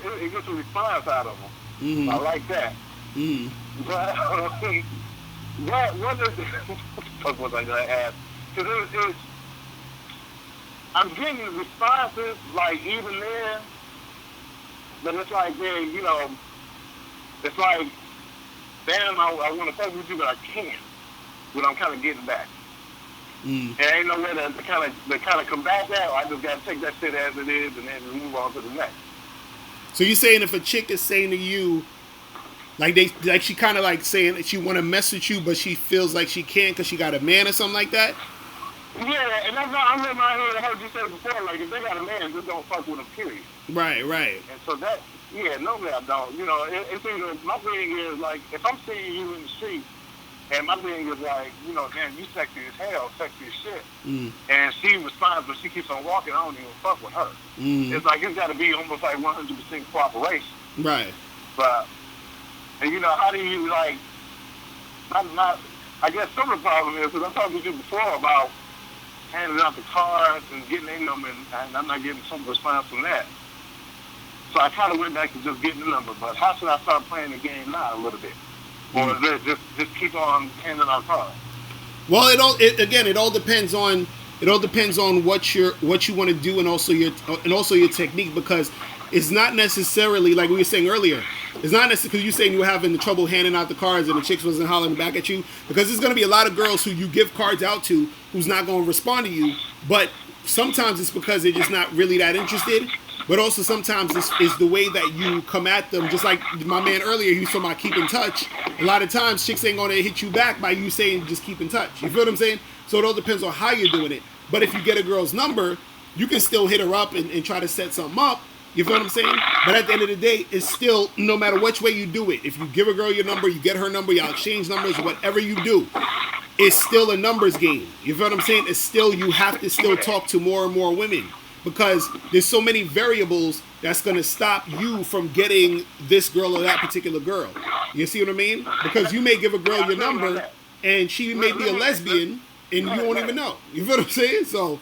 response out of them. Mm-hmm. I like that. Mm-hmm. But what is what was I going to ask? Because I'm getting responses, like, even there, but it's like, man, you know, it's like, damn, I want to fuck with you, but I can't. But I'm kind of getting back. And ain't no way to kind of combat that, or I just got to take that shit as it is and then move on to the next.
So you're saying if a chick is saying to you, like she kind of like saying that she want to mess with you, but she feels like she can't because she got a man or something like that?
Yeah, and that's not, I remember I heard you say before, like, if they got a man, just don't fuck with them, period.
Right.
And so that, yeah, normally I don't. You know, it's either, my thing is, like, if I'm seeing you in the street, and my thing is like, you know, damn, you sexy as hell, sexy as shit. And she responds, but she keeps on walking, I don't even fuck with her. It's like, it's got to be almost like 100% cooperation.
Right.
But, and you know, how do you, like, I guess some of the problem is, because I talked to you before about handing out the cards and getting their number, and I'm not getting some response from that. So I kind of went back to just getting the number, but how should I start playing the game now a little bit? Or is it just keep on handing out cards?
Well, it all depends on what you want to do and also your technique, because it's not necessarily like we were saying earlier. It's not necessarily because you're saying you were having the trouble handing out the cards and the chicks wasn't hollering back at you, because there's going to be a lot of girls who you give cards out to who's not going to respond to you. But sometimes it's because they're just not really that interested. But also sometimes it's the way that you come at them. Just like my man earlier, he was talking about keep in touch. A lot of times chicks ain't going to hit you back by you saying just keep in touch. You feel what I'm saying? So it all depends on how you're doing it. But if you get a girl's number, you can still hit her up and try to set something up. You feel what I'm saying? But at the end of the day, it's still, no matter which way you do it, if you give a girl your number, you get her number, y'all exchange numbers, whatever you do, it's still a numbers game. You feel what I'm saying? It's still, you have to still talk to more and more women because there's so many variables that's going to stop you from getting this girl or that particular girl. You see what I mean? Because you may give a girl your number and she may be a lesbian and you won't even know. You feel what I'm saying? So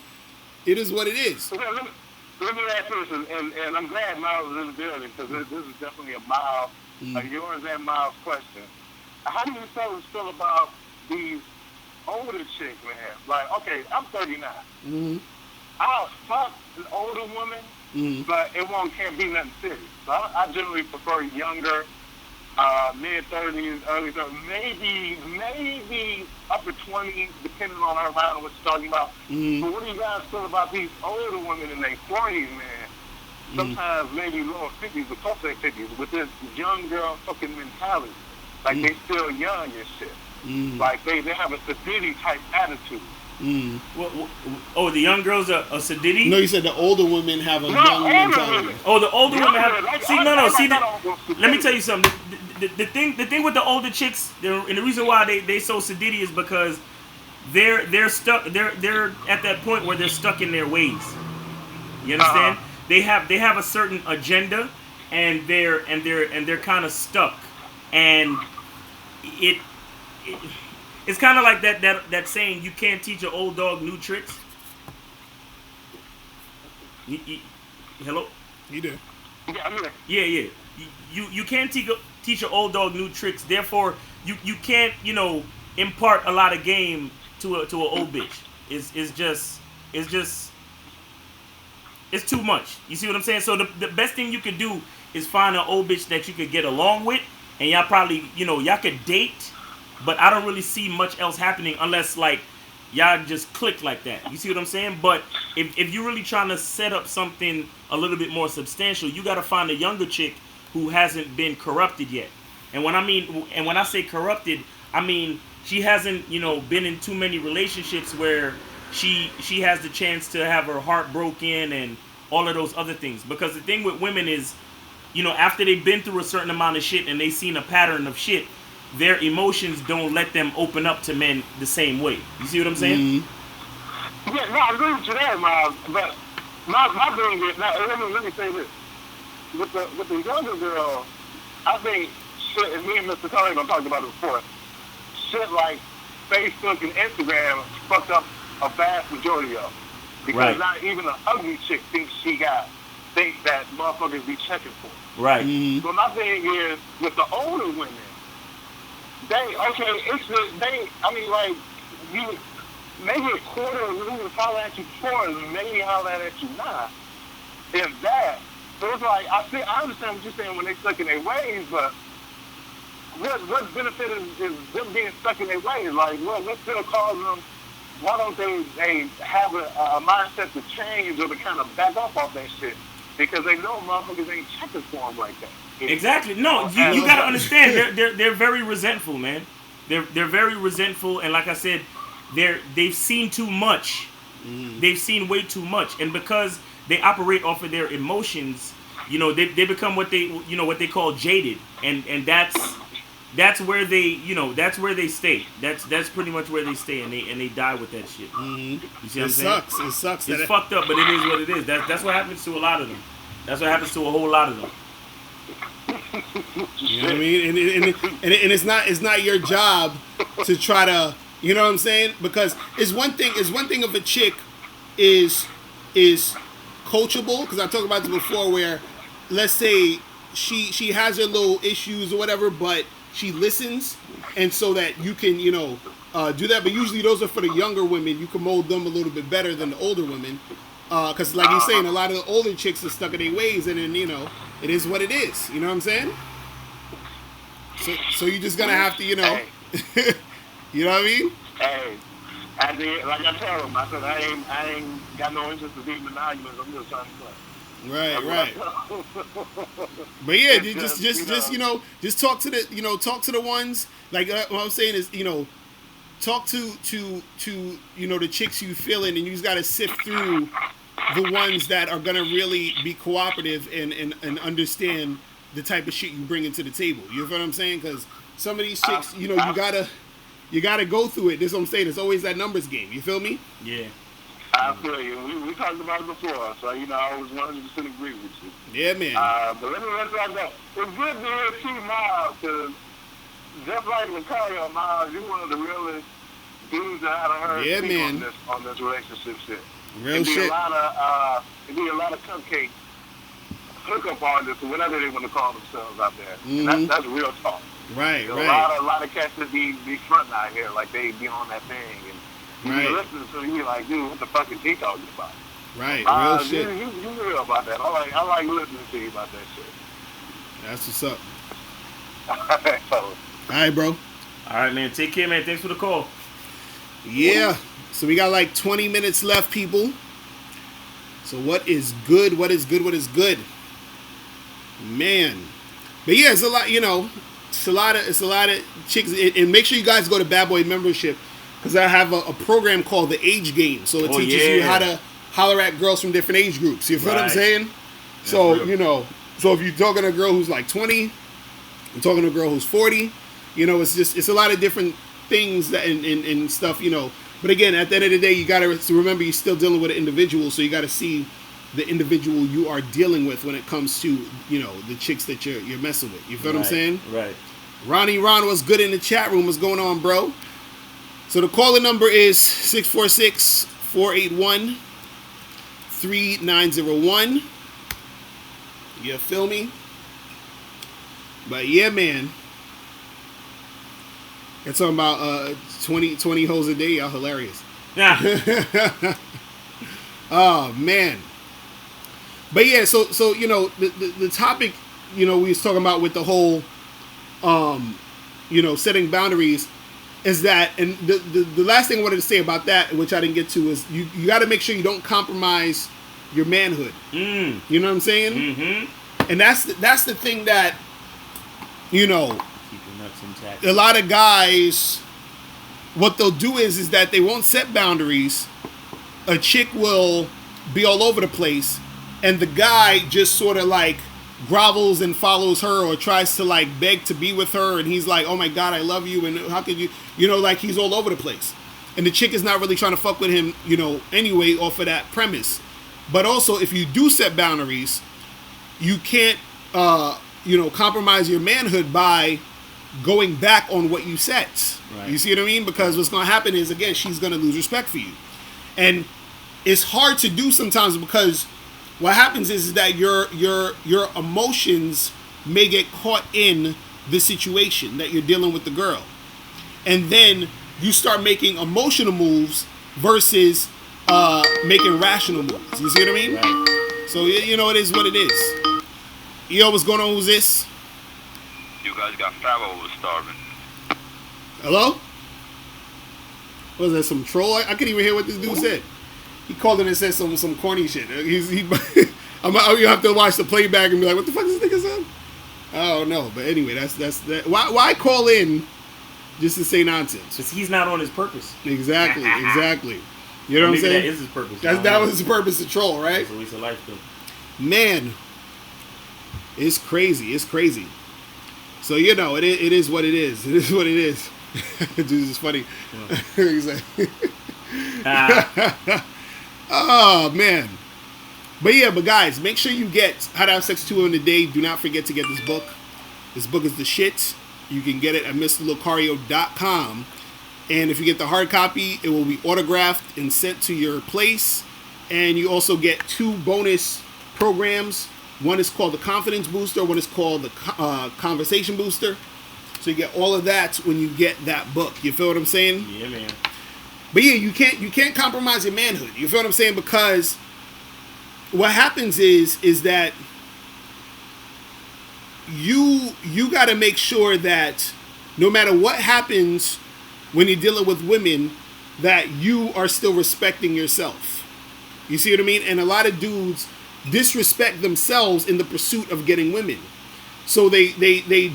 it is what it is.
Let me ask you this, and I'm glad Miles is in the building because this is definitely a Miles, yours and Miles' question. How do you feel about these older chicks, man? Like, okay, I'm 39.
Mm-hmm.
I'll fuck an older woman, but can't be nothing serious. So I generally prefer younger, mid-30s, early 30s, maybe upper 20s, depending on her mind and what she's talking about. But what do you guys feel about these older women in their 40s, man? Sometimes maybe lower 50s, but close to their 50s, with this young girl fucking mentality. Like they still young and shit. Like they have a Sadiddy type attitude.
Oh, the young girls are Sadiddy?
No, you said the older women have a young mentality.
Oh, the older women have. Let me tell you something. The thing with the older chicks, and the reason why they so Sadiddy is because they're stuck. They're at that point where they're stuck in their ways. You understand? They have a certain agenda, and they're kind of stuck, and it's kind of like that saying, you can't teach an old dog new tricks. Hello?
You do.
Yeah, I'm here.
Yeah. You can't teach an old dog new tricks. Therefore, you can't, impart a lot of game to an old bitch. It's too much. You see what I'm saying? So the best thing you could do is find an old bitch that you could get along with, and y'all probably, y'all could date. But I don't really see much else happening unless, like, y'all just click like that. You see what I'm saying? But if you're really trying to set up something a little bit more substantial, you got to find a younger chick who hasn't been corrupted yet. And when I say corrupted, I mean she hasn't, been in too many relationships where she has the chance to have her heart broken and all of those other things. Because the thing with women is, after they've been through a certain amount of shit and they've seen a pattern of shit, their emotions don't let them open up to men the same way. You see what I'm saying?
Yeah, no, I agree with you there, Miles. But my thing is, now let me say this: with the younger girl, I think shit. And me and Mr. Tony have talked about it before. Shit like Facebook and Instagram fucked up a vast majority of them. Because not even an ugly chick thinks that motherfuckers be checking for.
Right.
So my thing is, with the older women, maybe a quarter of them would holler at you before, and maybe holler at you now. If that, so it's like I understand what you're saying when they stuck in their ways, but what benefit is them being stuck in their ways? Like, what's still causing them? Why don't they have a mindset to change or to kind of back off that shit? Because they know motherfuckers ain't checking for them like that.
Exactly. No, you gotta understand. They're very resentful, man. They're very resentful, and like I said, they've seen too much. They've seen way too much, and because they operate off of their emotions, they become what they call jaded, and that's where they stay. That's pretty much where they stay, and they die with that shit. You see what I'm saying?
It sucks.
It's fucked up, but it is what it is. That's what happens to a lot of them. That's what happens to a whole lot of them.
You know what I mean? And it's not your job to try to, you know what I'm saying? Because it's one thing if a chick is coachable, because I talked about this before, where let's say she has her little issues or whatever, but she listens, and so that you can do that. But usually those are for the younger women. You can mold them a little bit better than the older women, because like you're saying, a lot of the older chicks are stuck in their ways, and then it is what it is. You know what I'm saying? So you're just gonna have to, you know what I mean?
Hey, like I tell them, I said I ain't got no interest in being in arguments. I'm just trying to play.
Right. But yeah, just talk to the ones, like what I'm saying is, talk to the chicks you feeling, and you just gotta sift through the ones that are gonna really be cooperative and understand the type of shit you bring into the table. You feel what I'm saying? Because some of these chicks, you gotta go through it. This is what I'm saying. It's always that numbers game. You feel me?
Yeah.
I feel you. We talked about it before, so I was 100% agree with you.
Yeah, man.
But let me go. It's good to hear T-Miles, because just like Lucario, Miles, you're one of the realest dudes that I've heard
Yeah,
speak
man.
on this relationship shit.
Real
It'd be
shit.
It'd be a lot of cupcake hookup artists or whatever they want to call themselves out there.
Mhm.
And that's real talk.
Right,
A
right.
lot of cats that be fronting out here, like they be on that thing, and when you
Right.
listen to you, like, dude, what the fuck is he talking about?
Right, real shit.
You real about that. I like listening to you about that shit.
That's what's up.
So,
All right, bro.
All right, man. Take care, man. Thanks for the call.
Yeah. So we got like 20 minutes left, people. So what is good? What is good? What is good? Man. But yeah, it's a lot, it's a lot of chicks. And make sure you guys go to Bad Boy membership, because I have a program called the Age Game. So it teaches you how to holler at girls from different age groups. You feel what I'm saying? So,
real.
so if you're talking to a girl who's like 20, you're talking to a girl who's 40, it's a lot of different things that and stuff, But again, at the end of the day, you got to remember you're still dealing with an individual, so you got to see the individual you are dealing with when it comes to, the chicks that you're messing with. You feel what I'm saying?
Right.
Ronnie Ron was good in the chat room. What's going on, bro? So the caller number is 646-481-3901. You feel me? But yeah, man. They're talking about 20 hoes a day. Y'all hilarious.
Nah.
Oh, man. But yeah, so the topic, we was talking about with the whole, setting boundaries, is that, and the last thing I wanted to say about that, which I didn't get to, is you got to make sure you don't compromise your manhood. You know what I'm saying?
Mm-hmm.
And that's the thing that,
Keep your nuts intact.
a lot of guys, what they'll do is that they won't set boundaries. A chick will be all over the place, and the guy just sort of like grovels and follows her, or tries to like beg to be with her, and he's like, oh my god, I love you, and how could you, like he's all over the place. And the chick is not really trying to fuck with him, anyway, off of that premise. But also, if you do set boundaries, you can't, compromise your manhood by going back on what you said.
Right.
You see what I mean? Because what's going to happen is, again, she's going to lose respect for you. And it's hard to do sometimes, because what happens is that your emotions may get caught in the situation that you're dealing with the girl. And then you start making emotional moves versus making rational moves. You see what I mean?
Right.
So, it is what it is. Yo, what's going on? Who's this?
you guys got Pharaoh was starving.
Hello? Was that some troll? I couldn't even hear what this dude said. He called in and said some corny shit. You have to watch the playback and be like, what the fuck is this nigga saying? I don't know. But anyway, that's that. Why call in just to say nonsense?
Because he's not on his purpose.
Exactly. You know what I'm
Maybe
saying?
that is his purpose.
That was his purpose, to troll, right?
It's a waste of life, though.
Man, it's crazy. So, it is what it is. It is what it is. Dude, this is funny. He's like, oh, man. But guys, make sure you get How to Have Sex 2 in a Day. Do not forget to get this book. This book is the shit. You can get it at MrLocario.com. And if you get the hard copy, it will be autographed and sent to your place. And you also get 2 bonus programs. One is called the Confidence Booster. One is called the Conversation Booster. So you get all of that when you get that book. You feel what I'm saying?
Yeah, man.
But yeah, you can't compromise your manhood. You feel what I'm saying? Because what happens is that you got to make sure that no matter what happens when you're dealing with women, that you are still respecting yourself. You see what I mean? And a lot of dudes disrespect themselves in the pursuit of getting women. So they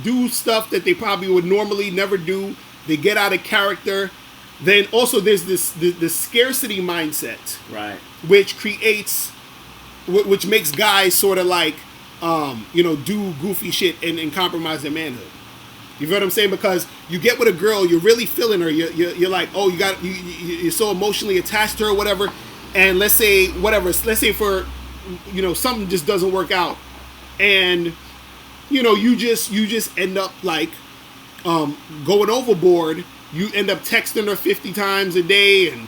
do stuff that they probably would normally never do. They get out of character. Then also there's this scarcity mindset,
Right.
which creates which makes guys sort of like, do goofy shit and compromise their manhood. You feel what I'm saying? Because you get with a girl, you're really feeling her. You're like, oh, you're so emotionally attached to her, or whatever. And let's say for, something just doesn't work out, and you just end up like going overboard. You end up texting her 50 times a day, and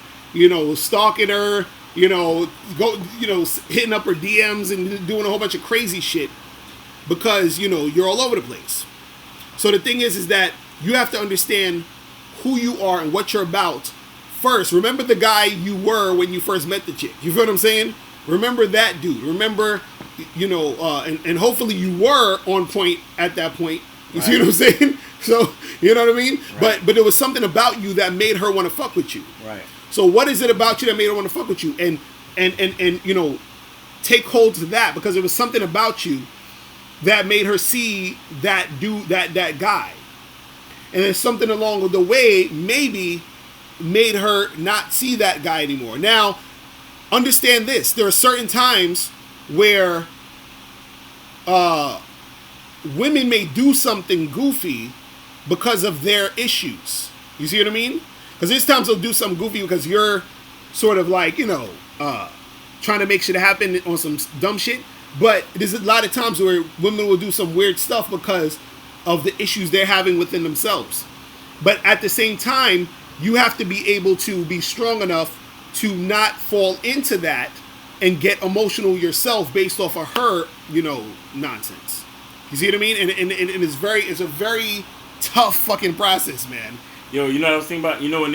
stalking her. Hitting up her DMs and doing a whole bunch of crazy shit because you're all over the place. So the thing is that you have to understand who you are and what you're about first. Remember the guy you were when you first met the chick. You feel what I'm saying? Remember that dude. Remember, and hopefully you were on point at that point. You see what I'm saying? So, you know what I mean? Right. But there was something about you that made her want to fuck with you.
Right.
So what is it about you that made her want to fuck with you? And take hold to that, because there was something about you that made her see that dude, that guy. And then something along the way maybe made her not see that guy anymore. Now, understand this. There are certain times where women may do something goofy because of their issues. You see what I mean? Because there's times they'll do something goofy because you're sort of like, trying to make shit happen on some dumb shit. But there's a lot of times where women will do some weird stuff because of the issues they're having within themselves. But at the same time, you have to be able to be strong enough to not fall into that and get emotional yourself based off of her, nonsense. You see what I mean? And it's a very tough fucking process, man.
Yo, you know what I was thinking about? When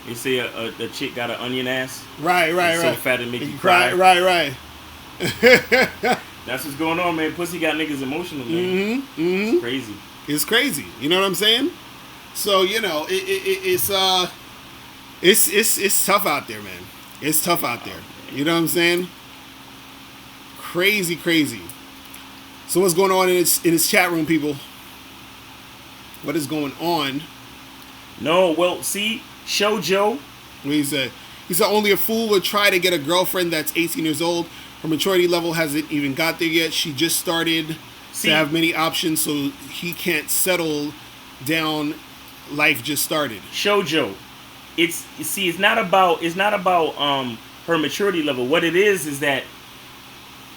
they say a chick got an onion ass?
Right.
So fat it make you cry.
Right.
That's what's going on, man. Pussy got niggas emotional, man. It's crazy.
It's crazy. You know what I'm saying? So it's tough out there, man. It's tough out there. You know what I'm saying? Crazy. So what's going on in his chat room, people? What is going on?
No, well, see, Shoujo.
What do you say? He said only a fool would try to get a girlfriend that's 18 years old. Her maturity level hasn't even got there yet. She just started to have many options, so he can't settle down. Life just started.
Shoujo. It's not about her maturity level. What it is that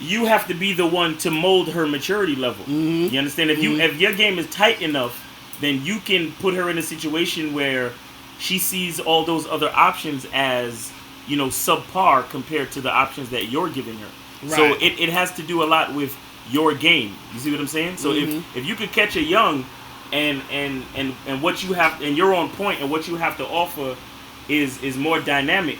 you have to be the one to mold her maturity level. You understand? If your game is tight enough, then you can put her in a situation where she sees all those other options as subpar compared to the options that you're giving her. Right. So it has to do a lot with your game. You see what I'm saying? So if you could catch a young and what you have, and you're on point, and what you have to offer is more dynamic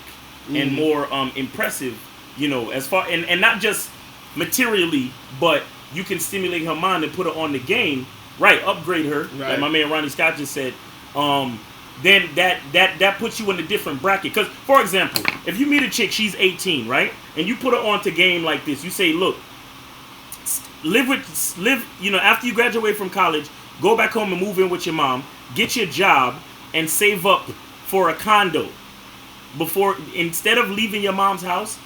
and more impressive, as far and not just materially, but you can stimulate her mind and put her on the game, right? Upgrade her, like my man Ronnie Scott just said. Then that puts you in a different bracket. Because, for example, if you meet a chick, she's 18, right? And you put her onto game like this. You say, look, live, after you graduate from college, go back home and move in with your mom, get your job, and save up for a condo. Instead of leaving your mom's house,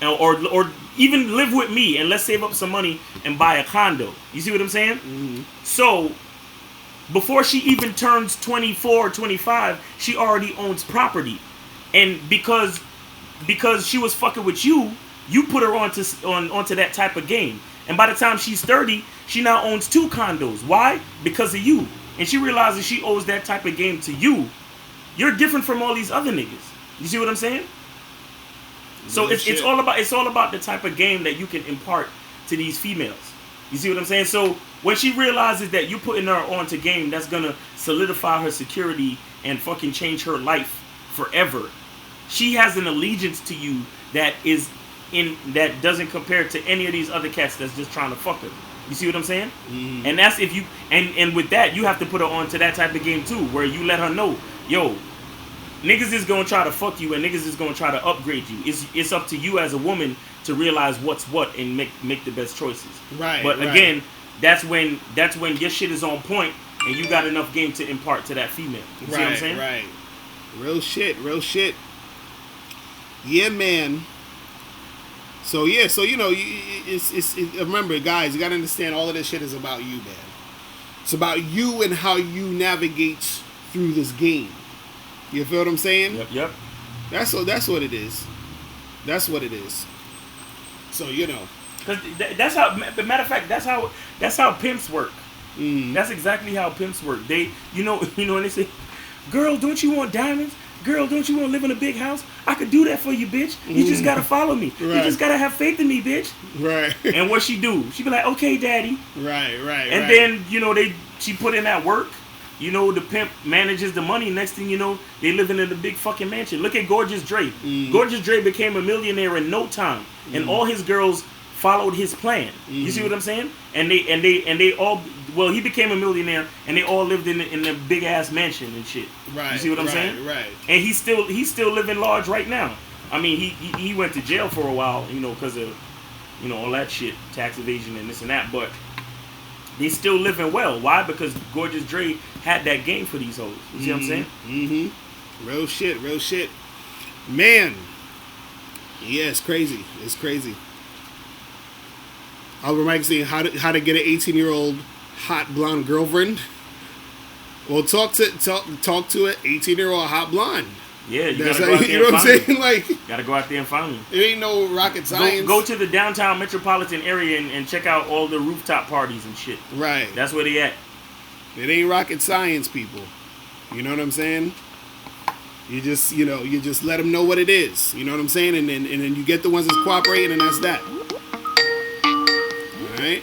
or even live with me, and let's save up some money and buy a condo. You see what I'm saying? So before she even turns 24, 25, she already owns property. And because she was fucking with you, you put her onto that type of game. And by the time she's 30, she now owns 2 condos. Why? Because of you. And she realizes she owes that type of game to you. You're different from all these other niggas. You see what I'm saying? So it's all about the type of game that you can impart to these females. You see what I'm saying? So when she realizes that you putting her onto game, that's gonna solidify her security and fucking change her life forever. She has an allegiance to you that doesn't compare to any of these other cats that's just trying to fuck her. You see what I'm saying? And that's if you and with that you have to put her onto that type of game too, where you let her know, yo, niggas is gonna try to fuck you and niggas is gonna try to upgrade you. It's up to you as a woman to realize what's what and make the best choices. Right. But again, that's when your shit is on point and you got enough game to impart to that female. You see what I'm saying?
Right. Real shit. Yeah, man. So yeah, so you know, remember, guys, you gotta understand all of this shit is about you, man. It's about you and how you navigate through this game. You feel what I'm saying?
Yep.
That's what it is. That's what it is. So you know,
because that's how. Matter of fact, that's how pimps work. That's exactly how pimps work. They, you know, when they say, "Girl, don't you want diamonds? Girl, don't you want to live in a big house? I could do that for you, bitch. You just gotta follow me.
Right.
You just gotta have faith in me, bitch."
right,
And what she do? She be like, "Okay, daddy."
right.
And then, you know, she put in that work. You know, the pimp manages the money. Next thing you know, they living in a big fucking mansion. Look at Gorgeous Dre. Gorgeous Dre became a millionaire in no time, and all his girls followed his plan. You see what I'm saying? And they all, well, he became a millionaire, and they all lived in a big ass mansion and shit.
Right.
You see what I'm saying?
Right.
And he's still living large right now. I mean, he went to jail for a while, you know, because of, you know, all that shit, tax evasion and this and that, but they still living well. Why? Because Gorgeous Dre had that game for these hoes. You see what I'm saying?
Mm-hmm. Real shit. Man. Yeah, it's crazy. It's crazy. Albert Mike saying how to get an 18-year-old hot blonde girlfriend. Well, talk to an 18-year-old hot blonde.
Yeah, you
That's
gotta go out there.
you know what I'm saying?
Them.
Like,
Gotta go out there and find them.
it ain't no rocket science.
Go to the downtown metropolitan area and check out all the rooftop parties and shit.
Right.
That's where they at.
It ain't rocket science, people. You know what I'm saying? You just let them know what it is. You know what I'm saying? And then you get the ones that's cooperating, and that's that. All right.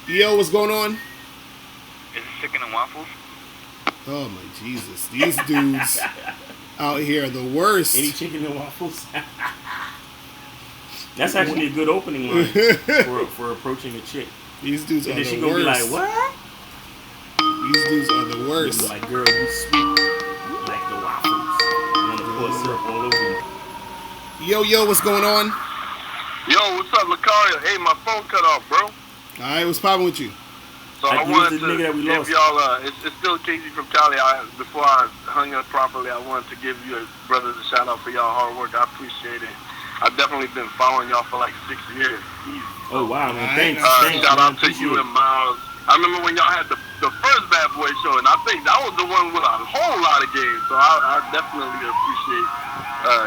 Yo, what's going on?
Is it chicken and waffles?
Oh my Jesus! These dudes out here are the worst.
Any chicken and waffles? That's actually a good opening line for approaching a chick.
These dudes are
And then she
the
gonna
worst.
be like, "What?"
These dudes are the worst.
Be like, "Girl, you sweet like the waffles." I'm gonna pour syrup all over you.
Yo, what's going on?
Yo, what's up, Lucario? Hey, my phone cut off, bro.
All right, what's popping with you?
So I
Like,
wanted
the nigga that we
to give
lost.
y'all, it's still Casey from Cali. Before I hung up properly, I wanted to give you brothers a shout out for y'all hard work. I appreciate it. I've definitely been following y'all for like 6 years. Easy.
Oh wow, man!
All
Thanks.
right,
Thanks,
Shout
man.
out to you
Appreciate
and Miles. I remember when y'all had the first Bad Boy show, and I think that was the one with a whole lot of games. So I definitely appreciate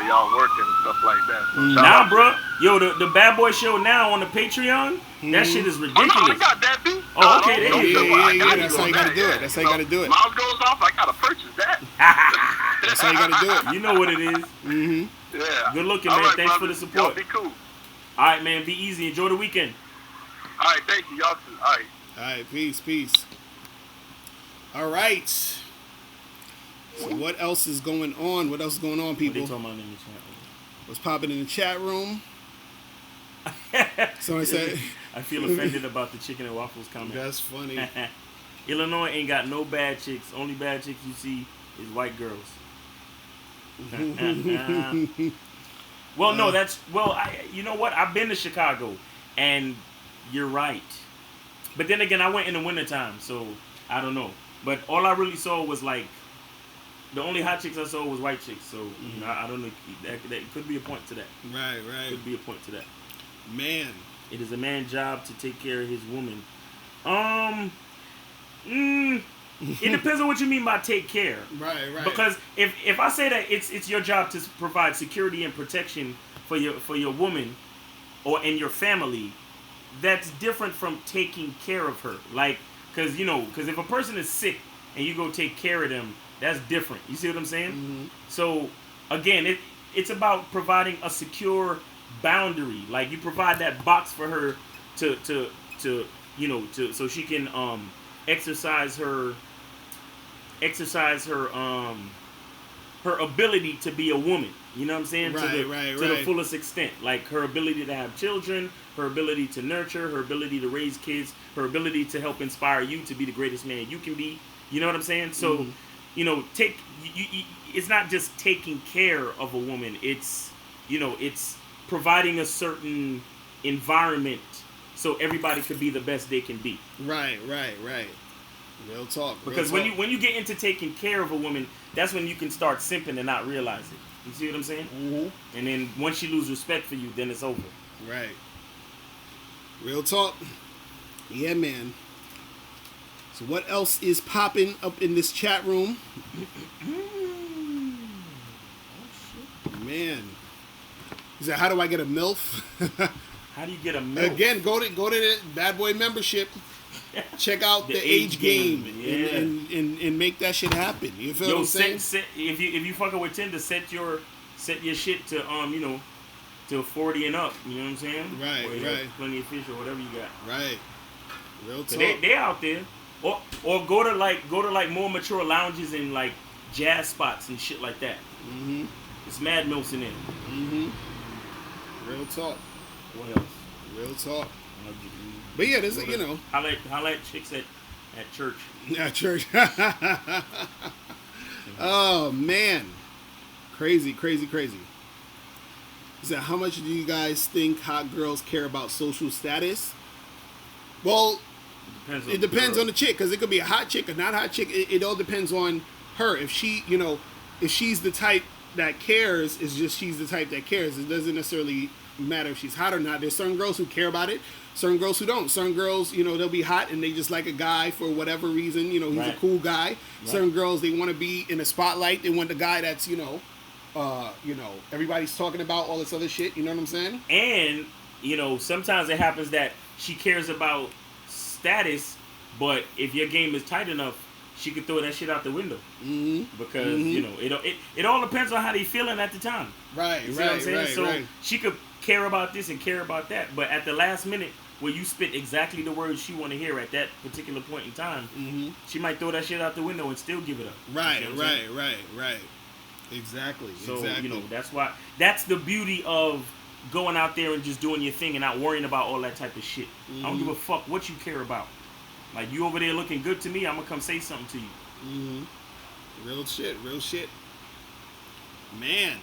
y'all working and stuff like that. So shout
Nah,
out.
bro. Yo, the Bad Boy Show now on the Patreon, that shit is
Oh, no,
ridiculous.
I got that, B.
Oh, okay, there you go.
Yeah, that's how you gotta do it. That's how you gotta do it.
Miles goes off, I gotta purchase that.
That's how you gotta do it.
You know what it is.
Mm-hmm.
Yeah.
Good looking,
All
man.
right,
Thanks for
brothers.
the support.
Y'all be cool.
All right, man. Be easy. Enjoy the weekend.
All right, thank you. Y'all too. All right.
All right, peace. All right. So what else is going on? What else is going on,
What they
people?
talking about in the chat?
What's popping in the chat room? Somebody said,
I feel offended about the chicken and waffles comment.
that's funny.
Illinois ain't got no bad chicks. Only bad chicks you see is white girls. Well, no, you know what? I've been to Chicago, and you're right. But then again, I went in the wintertime, so I don't know. But all I really saw was like, the only hot chicks I saw was white chicks. So you know, I don't know. That could be a point to that.
Right.
Could be a point to that.
Man.
It is a man's job to take care of his woman. It depends on what you mean by take care.
Right.
Because if I say that it's your job to provide security and protection for your woman or in your family, that's different from taking care of her. Like, because if a person is sick and you go take care of them, that's different. You see what I'm saying?
Mm-hmm.
So again, it's about providing a secure boundary. Like, you provide that box for her to so she can exercise her ability to be a woman. You know what I'm saying? To the fullest extent. Like, her ability to have children, her ability to nurture, her ability to raise kids, her ability to help inspire you to be the greatest man you can be. You know what I'm saying? So, it's not just taking care of a woman. It's providing a certain environment so everybody could be the best they can be.
Right. Real talk.
Because when you get into taking care of a woman, that's when you can start simping and not realize it. You see what I'm saying?
Mm-hmm.
And then once she lose respect for you, then it's over.
Right. Real talk. Yeah, man. So what else is popping up in this chat room? Man. He said, how do I get a MILF?
How do you get a MILF?
Again, go to the Bad Boy membership. Check out the age game, and make that shit happen. You feel what I'm saying?
If you fucking with Tinder, set your shit to to 40 and up. You know what I'm saying?
Right,
or,
right.
Plenty of fish or whatever you got.
Right. Real talk.
So they out there, or go to like more mature lounges and like jazz spots and shit like that.
Mm-hmm.
It's mad milfs in there.
Mm-hmm. Real talk.
What else?
Real talk. But yeah, there's
Holla at chicks at church.
At church. Oh man, crazy. He said, how much do you guys think hot girls care about social status? Well, it depends on the chick, because it could be a hot chick or not hot chick. It all depends on her. If she, if she's the type that cares, it's just she's the type that cares. It doesn't necessarily matter if she's hot or not. There's certain girls who care about it, certain girls who don't. Certain girls, they'll be hot and they just like a guy for whatever reason. He's
right.
a cool guy. Right. Certain girls, they want to be in the spotlight. They want the guy that's, everybody's talking about all this other shit. You know what I'm saying?
And, sometimes it happens that she cares about status, but if your game is tight enough, she could throw that shit out the window.
Mm-hmm.
Because, it all depends on how they feeling at the time.
Right,
you see what I'm saying?
Right,
so
right.
she could care about this and care about that, but at the last minute, where you spit exactly the words she want to hear at that particular point in time,
mm-hmm.
she might throw that shit out the window and still give it up.
Right. Exactly.
So,
exactly.
that's the beauty of going out there and just doing your thing and not worrying about all that type of shit.
Mm-hmm.
I don't give a fuck what you care about. Like, you over there looking good to me, I'm gonna come say something to you.
Mm-hmm. Real shit. Man.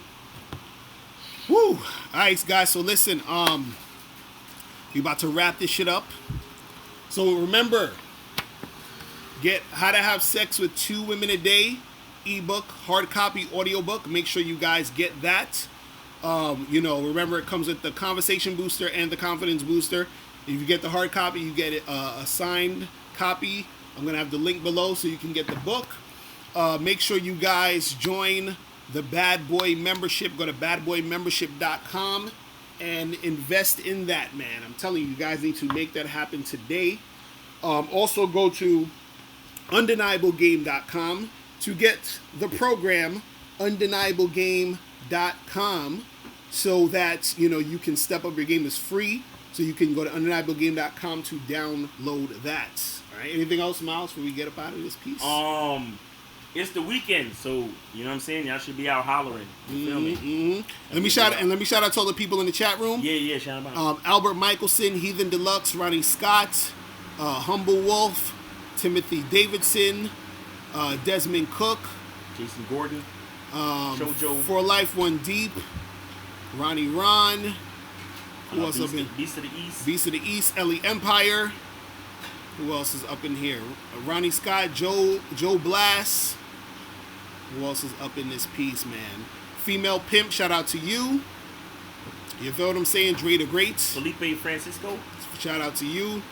Woo! Alright, guys, so listen, we about to wrap this shit up. So remember, get How to Have Sex with 2 Women a Day ebook, hard copy, audiobook. Make sure you guys get that. Remember, it comes with the conversation booster and the confidence booster. If you get the hard copy, you get it a signed copy. I'm gonna have the link below so you can get the book. Make sure you guys join the Bad Boy membership. Go to badboymembership.com and invest in that, man. I'm telling you, you guys need to make that happen today. Also go to undeniablegame.com to get the program undeniablegame.com so that you can step up your game. Is free, so you can go to undeniablegame.com to download that. All right, anything else, Miles, before we get up out of this piece?
It's the weekend, so you know what I'm saying. Y'all should be out hollering. You feel me?
Mm-hmm. Let me shout out to all the people in the chat room.
Yeah, shout them out.
Albert Michelson, Heathen Deluxe, Ronnie Scott, Humble Wolf, Timothy Davidson, Desmond Cook,
Jason Gordon,
Jojo, For Life One Deep, Ronnie Ron. Who else up in?
Beast of the East.
Beast of the East, Ellie Empire. Who else is up in here? Ronnie Scott, Joe Blass. Who else is up in this piece, man? Female Pimp, shout out to you. You feel what I'm saying? Dre the Great.
Felipe Francisco.
Shout out to you.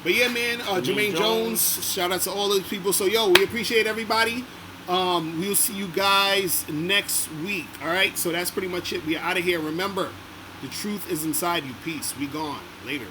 But yeah, man, Jermaine Jones. Shout out to all those people. So, we appreciate everybody. We'll see you guys next week. All right? So that's pretty much it. We are out of here. Remember, the truth is inside you. Peace. We gone. Later.